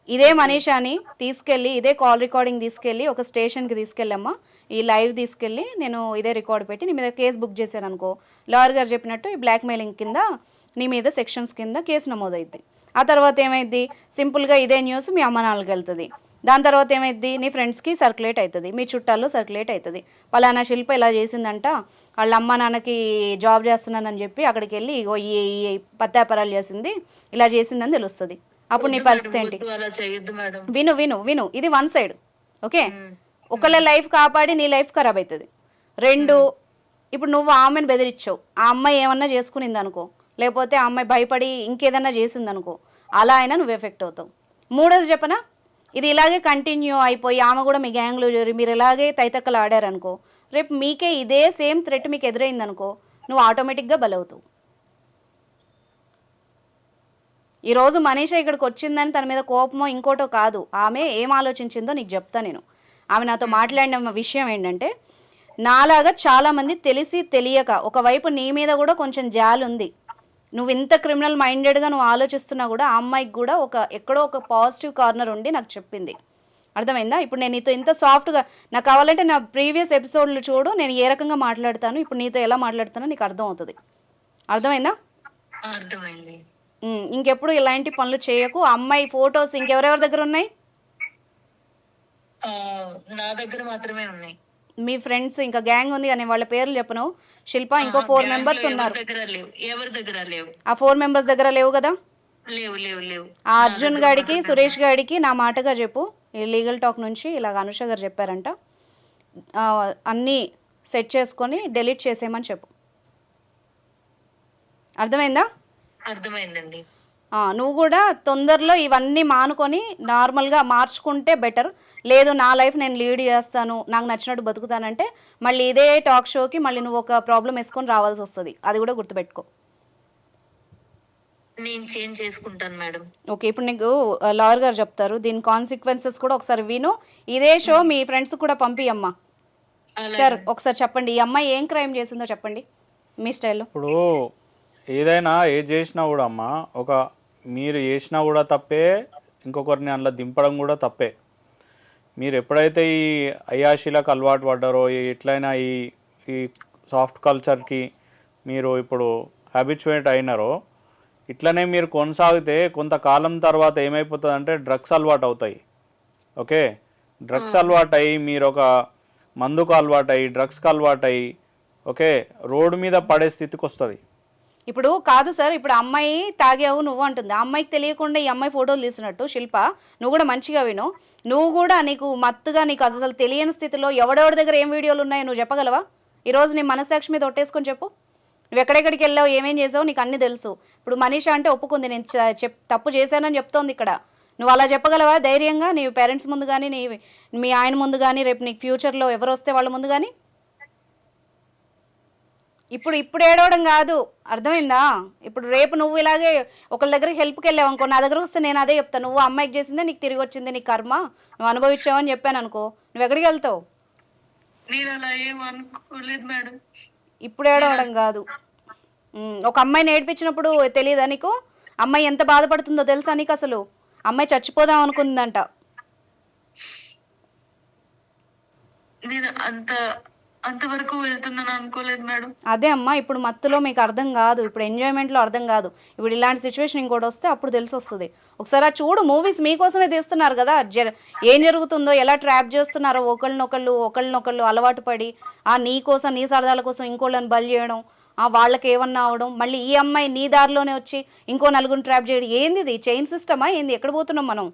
ఇదే మనీషాని తీసుకెళ్ళి, ఇదే కాల్ రికార్డింగ్ తీసుకెళ్ళి ఒక స్టేషన్కి తీసుకెళ్ళమ్మా, ఈ లైవ్ తీసుకెళ్ళి నేను ఇదే రికార్డ్ పెట్టి నీ మీద కేసు బుక్ చేశాను అనుకో, లాయర్ గారు చెప్పినట్టు ఈ బ్లాక్మెయిలింగ్ కింద నీ మీద సెక్షన్స్ కింద కేసు నమోదవుద్ది. ఆ తర్వాత ఏమైద్ది? సింపుల్గా ఇదే న్యూస్ మీ అమ్మ నాన్నకి వెళ్తుంది. దాని తర్వాత ఏమైద్ది? నీ ఫ్రెండ్స్కి సర్క్యులేట్ అవుతుంది, మీ చుట్టాల్లో సర్క్యులేట్ అవుతుంది. పలానా శిల్ప ఇలా చేసిందంట, వాళ్ళ అమ్మ నాన్నకి జాబ్ చేస్తున్నానని చెప్పి అక్కడికి వెళ్ళి ఈ పత్యాపరాలు చేసింది, ఇలా చేసిందని తెలుస్తుంది. అప్పుడు నీ పరిస్థితి ఏంటి? విను విను విను, ఇది వన్ సైడ్. ఓకే, ఒకళ్ళ లైఫ్ కాపాడి నీ లైఫ్ ఖరాబ్ అవుతుంది. 2, ఇప్పుడు నువ్వు ఆమెను బెదిరించావు, ఆ అమ్మాయి ఏమన్నా చేసుకునింది అనుకో, లేకపోతే ఆ అమ్మాయి భయపడి ఇంకేదన్నా చేసింది అనుకో, అలా అయినా నువ్వు ఎఫెక్ట్ అవుతావు. 3వది చెప్పనా, ఇది ఇలాగే కంటిన్యూ అయిపోయి ఆమె కూడా మీ గ్యాంగ్లో చేరి మీరు ఇలాగే తైతక్కలు ఆడారనుకో, రేపు మీకే ఇదే సేమ్ థ్రెట్ మీకు ఎదురైందనుకో, నువ్వు ఆటోమేటిక్గా బలవుతావు. ఈరోజు మనీషా ఇక్కడికి వచ్చిందని తన మీద కోపమో ఇంకోటో కాదు, ఆమె ఏం ఆలోచించిందో నీకు చెప్తా నేను. ఆమె నాతో మాట్లాడిన విషయం ఏంటంటే, నాలాగా చాలామంది తెలిసి తెలియక, ఒకవైపు నీ మీద కూడా కొంచెం జాలి ఉంది, నువ్వు ఇంత క్రిమినల్ మైండెడ్గా నువ్వు ఆలోచిస్తున్నా కూడా ఆ అమ్మాయికి కూడా ఎక్కడో ఒక పాజిటివ్ కార్నర్ ఉండి నాకు చెప్పింది. అర్థమైందా? ఇప్పుడు నేను నీతో ఇంత సాఫ్ట్గా, నాకు కావాలంటే నా ప్రీవియస్ ఎపిసోడ్లు చూడు, నేను ఏ రకంగా మాట్లాడతాను, ఇప్పుడు నీతో ఎలా మాట్లాడుతానో నీకు అర్థం అవుతుంది. అర్థమైందా? అర్థమైంది. ఇంకెప్పుడు ఇలాంటి పనులు చేయకు. అమ్మాయి ఫొటోస్ ఇంకెవరెవరి దగ్గర ఉన్నాయి? నా దగ్గర మాత్రమే ఉన్నాయి. మీ ఫ్రెండ్స్ ఇంకా గ్యాంగ్ ఉంది కానీ వాళ్ళ పేర్లు చెప్పను. శిల్ప ఇంకో 4 మెంబర్స్ ఉన్నారు. ఎవరి దగ్గర లేవు. ఆ 4 మెంబర్స్ దగ్గర లేవు కదా? లేవు. ఆ అర్జున్ గాడికి, సురేష్ గాడికి నా మాటగా చెప్పు, ఈ లీగల్ టాక్ నుంచి ఇలాగ అనుష గారు చెప్పారంట, అన్నీ సెట్ చేసుకొని డెలీట్ చేసేయమని చెప్పు. అర్థమైందా? అర్థమైందండి. నువ్వు కూడా తొందరలో ఇవన్నీ మానుకొని నార్మల్గా మార్చుకుంటే బెటర్. లేదు నా లైఫ్ నేను లీడ్ చేస్తాను, నాకు నచ్చినట్టు బతుకుతానంటే మళ్ళీ ఇదే టాక్ షోకి మళ్ళీ నువ్వు ఒక ప్రాబ్లం వేసుకొని రావాల్సి వస్తుంది. అది కూడా గుర్తుపెట్టుకో. నేను చేంజ్ చేసుకుంటాను మేడం. ఓకే, ఇప్పుడు నీకు లాయర్ గారు చెప్తారు, దీని కాన్సిక్వెన్సెస్ కూడా ఒకసారి విను. ఇదే షో మీ ఫ్రెండ్స్ కూడా పంపియమ్మా. సార్ ఒకసారి చెప్పండి, ఈ అమ్మాయి ఏం క్రైమ్ చేసిందో చెప్పండి మీ స్టైల్లో. ఇప్పుడు ఏదైనా ఏది చేసినా కూడా అమ్మ, ఒక మీరు చేసినా కూడా తప్పే, ఇంకొకరిని అందులో దింపడం కూడా తప్పే. మీరు ఎప్పుడైతే ఈ అయాశీలకు అలవాటు పడ్డారో, ఎట్లయినా ఈ ఈ సాఫ్ట్ కల్చర్కి మీరు ఇప్పుడు హ్యాబిచువేట్ అయినారో, ఇట్లనే మీరు కొనసాగితే కొంతకాలం తర్వాత ఏమైపోతుంది అంటే డ్రగ్స్ అలవాటు అవుతాయి. ఓకే, డ్రగ్స్ అలవాటు అయ్యి మీరు ఒక మందుకు అలవాటు అయ్యి డ్రగ్స్కి అలవాటు అయ్యి ఓకే రోడ్డు మీద పడే స్థితికి వస్తుంది. ఇప్పుడు కాదు సార్, ఇప్పుడు అమ్మాయి తాగావు నువ్వు అంటుంది, ఆ అమ్మాయికి తెలియకుండా ఈ అమ్మాయి ఫోటోలు తీసినట్టు. శిల్ప, నువ్వు కూడా మంచిగా విను. నువ్వు కూడా నీకు మత్తుగా నీకు అసలు తెలియని స్థితిలో ఎవడెవడి దగ్గర ఏం వీడియోలు ఉన్నాయో నువ్వు చెప్పగలవా? ఈరోజు నీ మనసాక్షి మీద ఒట్టేసుకొని చెప్పు, నువ్వు ఎక్కడెక్కడికి వెళ్ళావు, ఏమేం చేసావు, నీకు అన్నీ తెలుసు. ఇప్పుడు మనీషా అంటే ఒప్పుకుంది, నేను తప్పు చేశానని చెప్తోంది ఇక్కడ. నువ్వు అలా చెప్పగలవా ధైర్యంగా నీ పేరెంట్స్ ముందు కానీ, మీ ఆయన ముందు కానీ, రేపు నీకు ఫ్యూచర్లో ఎవరు వస్తే వాళ్ళ ముందు కానీ? ఇప్పుడు ఏడవడం కాదు, అర్థమైందా? ఇప్పుడు రేపు నువ్వు ఇలాగే ఒకళ్ళ దగ్గరికి హెల్ప్కి వెళ్ళావు అనుకో, నా దగ్గరకు వస్తే నేను అదే చెప్తాను, నువ్వు అమ్మాయికి చేసిందే నీకు తిరిగి వచ్చింది, నీ కర్మ, నువ్వు అనుభవించావు అని చెప్పాను అనుకో, నువ్వు ఎక్కడికి వెళ్తావు? నేను అలా ఏం అనుకోలేదు మేడం. ఇప్పుడు ఏడవడం కాదు. ఒక అమ్మాయిని ఏడిపించినప్పుడు తెలియదా నీకు? అమ్మాయి ఎంత బాధపడుతుందో తెలుసా నీకు? అసలు అమ్మాయి చచ్చిపోదాం అనుకుందంట. నేను అంతవరకు వెళ్తుందని అనుకోలేదు మేడం. అదే అమ్మా, ఇప్పుడు మత్తులో మీకు అర్థం కాదు, ఇప్పుడు ఎంజాయ్మెంట్లో అర్థం కాదు. ఇప్పుడు ఇలాంటి సిచ్యువేషన్ ఇంకోటి వస్తే అప్పుడు తెలిసి వస్తుంది. ఒకసారి ఆ చూడు, మూవీస్ మీకోసమే తీస్తున్నారు కదా, ఏం జరుగుతుందో, ఎలా ట్రాప్ చేస్తున్నారో, ఒకళ్ళనొకళ్ళు అలవాటు పడి నీ కోసం, నీ సరదాల కోసం ఇంకోళ్ళని బలి చేయడం, వాళ్ళకి ఏమన్నా అవడం, మళ్ళీ ఈ అమ్మాయి నీ దారిలోనే వచ్చి ఇంకో నలుగురిని ట్రాప్ చేయడం. ఏంది ఇది? చైన్ సిస్టమా ఏంది? ఎక్కడ పోతున్నాం మనం?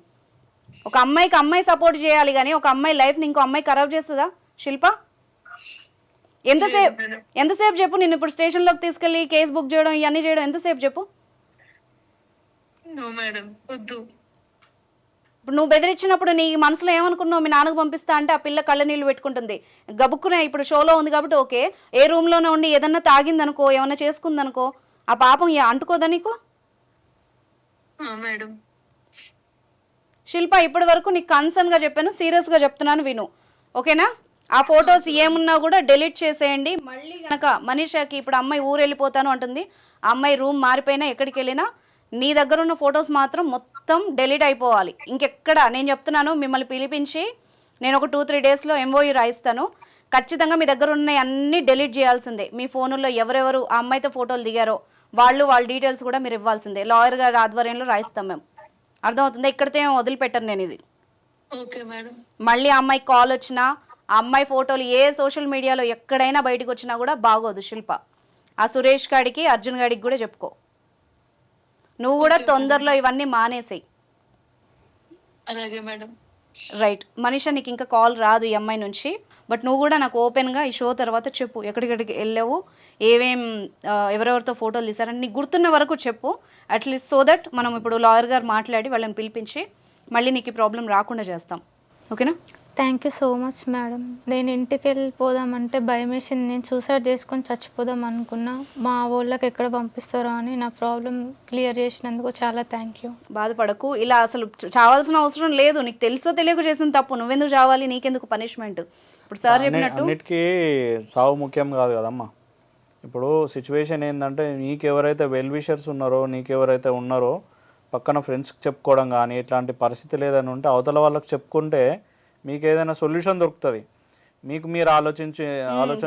ఒక అమ్మాయికి అమ్మాయి సపోర్ట్ చేయాలి కానీ ఒక అమ్మాయి లైఫ్ని ఇంకో అమ్మాయి ఖరాబ్ చేస్తుందా శిల్ప? ఎంతసేపు చెప్పు, నిన్ను ఇప్పుడు స్టేషన్లోకి తీసుకెళ్ళి కేసు బుక్ చేయడం, ఇవన్నీ చేయడం ఎంతసేపు చెప్పు? వద్దు. ఇప్పుడు నువ్వు బెదిరించినప్పుడు నీ మనసులో ఏమనుకున్నావు? మీ నాన్నకు పంపిస్తా అంటే ఆ పిల్ల కళ్ళ నీళ్ళు పెట్టుకుంటుంది, గబుక్కునే. ఇప్పుడు షోలో ఉంది కాబట్టి ఓకే, ఏ రూమ్లోనే ఉండి ఏదన్నా తాగిందనుకో, ఏమన్నా చేసుకుందనుకో, ఆ పాపం అంటుకోదా నీకు? శిల్ప, ఇప్పటి వరకు నీకు కన్సర్న్గా చెప్పాను, సీరియస్గా చెప్తున్నాను, విను ఓకేనా? ఆ ఫొటోస్ ఏమున్నా కూడా డిలీట్ చేసేయండి. మళ్ళీ కనుక మనీషాకి ఇప్పుడు అమ్మాయి ఊరు వెళ్ళిపోతాను అంటుంది, ఆ అమ్మాయి రూమ్ మారిపోయినా ఎక్కడికి వెళ్ళినా నీ దగ్గర ఉన్న ఫొటోస్ మాత్రం మొత్తం డిలీట్ అయిపోవాలి. ఇంకెక్కడ నేను చెప్తున్నాను, మిమ్మల్ని పిలిపించి నేను ఒక 2-3 డేస్లో MOU రాయిస్తాను. ఖచ్చితంగా మీ దగ్గర ఉన్న అన్నీ డిలీట్ చేయాల్సిందే. మీ ఫోనుల్లో ఎవరెవరు ఆ అమ్మాయితో ఫోటోలు దిగారో వాళ్ళ డీటెయిల్స్ కూడా మీరు ఇవ్వాల్సిందే. లాయర్ గారి ఆధ్వర్యంలో రాయిస్తాం మేము, అర్థమవుతుందా? ఇక్కడితో ఏం వదిలిపెట్టను నేను ఇది. మళ్ళీ ఆ అమ్మాయికి కాల్ వచ్చినా, ఆ అమ్మాయి ఫోటోలు ఏ సోషల్ మీడియాలో ఎక్కడైనా బయటకు వచ్చినా కూడా బాగోదు శిల్ప. ఆ సురేష్ గాడికి, అర్జున్ గాడికి కూడా చెప్పుకో. నువ్వు కూడా తొందరలో ఇవన్నీ మానేసేయి. అలాగే మేడం. రైట్ మనీషా, నీకు ఇంకా కాల్ రాదు ఈ అమ్మాయి నుంచి. బట్ నువ్వు కూడా నాకు ఓపెన్గా ఈ షో తర్వాత చెప్పు, ఎక్కడికెక్కడికి వెళ్ళావు, ఎవరెవరితో ఫోటోలు తీసారని నీకు గుర్తున్న వరకు చెప్పు. అట్లీస్ట్ సో దట్ మనం ఇప్పుడు లాయర్ గారు మాట్లాడి వాళ్ళని పిలిపించి మళ్ళీ నీకు ఈ ప్రాబ్లం రాకుండా చేస్తాం, ఓకేనా? Thank you so much madam. నేను ఇంటికి వెళ్ళిపోదామంటే భయం వేసింది, నేను సూసైడ్ చేసుకొని చచ్చిపోదాం అనుకున్నా. మా వాళ్ళకి ఎక్కడ పంపిస్తారో అని నా ప్రాబ్లం క్లియర్ చేసినందుకు చాలా థ్యాంక్ యూ. బాధపడకు, ఇలా అసలు చావాల్సిన అవసరం లేదు. నీకు తెలుసో తెలియక చేసిన తప్పు, నువ్వెందుకు చావాలి, నీకెందుకు పనిష్మెంట్? ఇప్పుడు సార్ చెప్పినట్టు అన్నిటికీ సావు ముఖ్యం కాదు కదమ్మా. ఇప్పుడు సిచ్యువేషన్ ఏంటంటే, నీకెవరైతే వెల్ విషర్స్ ఉన్నారో, నీకెవరైతే ఉన్నారో పక్కన ఫ్రెండ్స్కి చెప్పుకోవడం కానీ ఇట్లాంటి పరిస్థితి లేదని ఉంటే అవతల వాళ్ళకి చెప్పుకుంటే మీకు ఏదైనా సొల్యూషన్ దొరుకుతుంది. మీకు మీరు ఆలోచన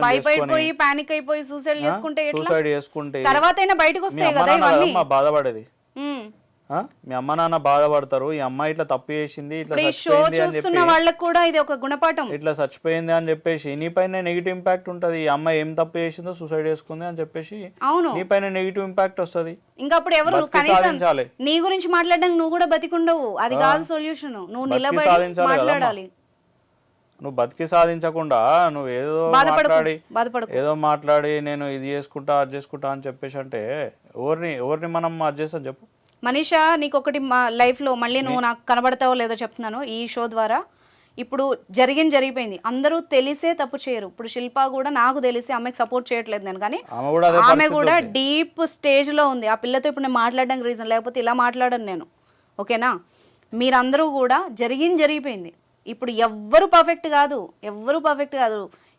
భయపడిపోయి పానిక్ అయిపోయి సూసైడ్ చేసుకుంటే తర్వాతైనా బయటకు వస్తాయి కదా ఇవన్నీ. బాధపడేది మీ అమ్మ నాన్న బాధపడతారు. ఈ అమ్మాయి ఇట్లా తప్పు చేసింది, ఇట్లా చూస్తున్న వాళ్ళకి కూడా ఇది ఒక గుణపాఠం, ఇట్లా చచ్చిపోయింది అని చెప్పేసి నీ పైన నెగిటివ్ ఇంపాక్ట్ ఉంటది. ఈ అమ్మాయి ఏం తప్పు చేసిందో సూసైడ్ చేసుకుంది అని చెప్పేసి నీ పైన నెగిటివ్ ఇంపాక్ట్ వస్తుంది. ఇంకా అప్పుడు ఎవరు కనీసం నీ గురించి మాట్లాడడానికి నువ్వు కూడా బతికుండవు. అది కాదు సొల్యూషన్, నువ్వు నిలబడి మాట్లాడాలి. నువ్వు బతికి సాధించకుండా నువ్వు ఏదో మాట్లాడి నేను ఇది చేసుకుంటా అది చేసుకుంటా అని చెప్పేసి అంటే ఎవరిని మనం అది చేస్తాం చెప్పు? మనీషా నీకు ఒకటి మా లైఫ్లో మళ్ళీ నువ్వు నాకు కనబడతావో లేదో చెప్తున్నాను ఈ షో ద్వారా. ఇప్పుడు జరిగిపోయింది, అందరూ తెలిసే తప్పు చేయరు. ఇప్పుడు శిల్ప కూడా నాకు తెలిసి అమ్మాయికి సపోర్ట్ చేయట్లేదు నేను, కానీ ఆమె కూడా డీప్ స్టేజ్లో ఉంది. ఆ పిల్లతో ఇప్పుడు నేను మాట్లాడడానికి రీజన్, లేకపోతే ఇలా మాట్లాడను నేను. ఓకేనా, మీరందరూ కూడా జరిగిపోయింది. ఇప్పుడు ఎవ్వరు పర్ఫెక్ట్ కాదు,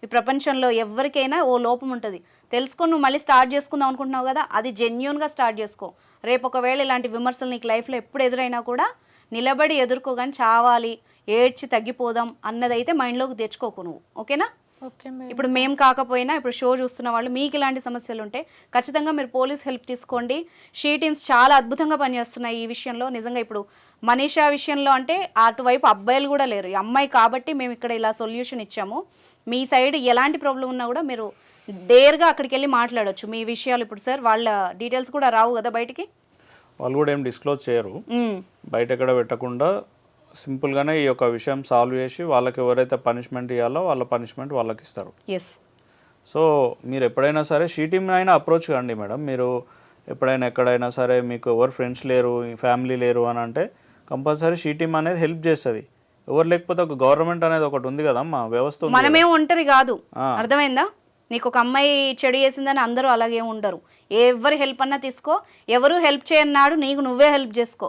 ఈ ప్రపంచంలో ఎవరికైనా ఓ లోపం ఉంటుంది. తెలుసుకొని నువ్వు మళ్ళీ స్టార్ట్ చేసుకుందాం అనుకుంటున్నావు కదా, అది జెన్యూన్గా స్టార్ట్ చేసుకో. రేపు ఒకవేళ ఇలాంటి విమర్శలు నీకు లైఫ్లో ఎప్పుడు ఎదురైనా కూడా నిలబడి ఎదుర్కోగాని చావాలి, ఏడ్చి తగ్గిపోదాం అన్నదైతే మైండ్లోకి తెచ్చుకోకు నువ్వు. ఓకేనా? Okay madam. ఇప్పుడు మేము కాకపోయినా ఇప్పుడు షో చూస్తున్న వాళ్ళు మీకు ఇలాంటి సమస్యలు ఉంటే ఖచ్చితంగా మీరు పోలీస్ హెల్ప్ తీసుకోండి. షీ టీమ్స్ చాలా అద్భుతంగా పనిచేస్తున్నాయి ఈ విషయంలో. నిజంగా ఇప్పుడు మనీషా విషయంలో అంటే అటువైపు అబ్బాయిలు కూడా లేరు, ఈ అమ్మాయి కాబట్టి మేము ఇక్కడ ఇలా సొల్యూషన్ ఇచ్చాము. మీ సైడ్ ఎలాంటి ప్రాబ్లం ఉన్నా కూడా మీరు డేర్గా అక్కడికి వెళ్ళి మాట్లాడొచ్చు మీ విషయాలు. ఇప్పుడు సార్ వాళ్ళ డీటెయిల్స్ కూడా రావు కదా బయటికి, వాళ్ళు కూడా ఏం డిస్క్లోజ్ చేయరు, బయట ఎక్కడ పెట్టకుండా సింపుల్గానే ఈ యొక్క విషయం సాల్వ్ చేసి వాళ్ళకి ఎవరైతే పనిష్మెంట్ ఇవ్వాలో వాళ్ళ పనిష్మెంట్ వాళ్ళకి ఇస్తారు. ఎస్. సో మీరు ఎప్పుడైనా సరే షీ టీమ్ని అయినా అప్రోచ్ కండి మేడం. మీరు ఎప్పుడైనా ఎక్కడైనా సరే మీకు ఎవరు ఫ్రెండ్స్ లేరు, ఫ్యామిలీ లేరు అని అంటే కంపల్సరీ షీ టీమ్ అనేది హెల్ప్ చేస్తుంది. ఎవరు లేకపోతే ఒక గవర్నమెంట్ అనేది ఒకటి ఉంది కదమ్మా, వ్యవస్థ ఉంది. మనమే ఒంటరి కాదు, అర్థమైందా? నీకు ఒక అమ్మాయి చెడు చేసిందని అందరూ అలాగే ఉండరు. ఎవరి హెల్ప్ అన్నా తీసుకో, ఎవరు హెల్ప్ చేయన్నాడు నీకు నువ్వే హెల్ప్ చేసుకో.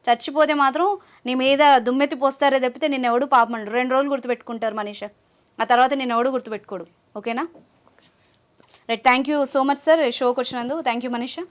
చచ్చిపోతే మాత్రం నీ మీద దుమ్మెత్తి పోస్తారే తప్పితే నిన్ను ఎవడు పాపమండు. 2 రోజులు గుర్తుపెట్టుకుంటారు మనీషా, ఆ తర్వాత నిన్ను ఎవడు గుర్తుపెట్టుకోడు. ఓకేనా? Right, thank you so much sir షోకి వచ్చినందుకు. Thank you Manisha.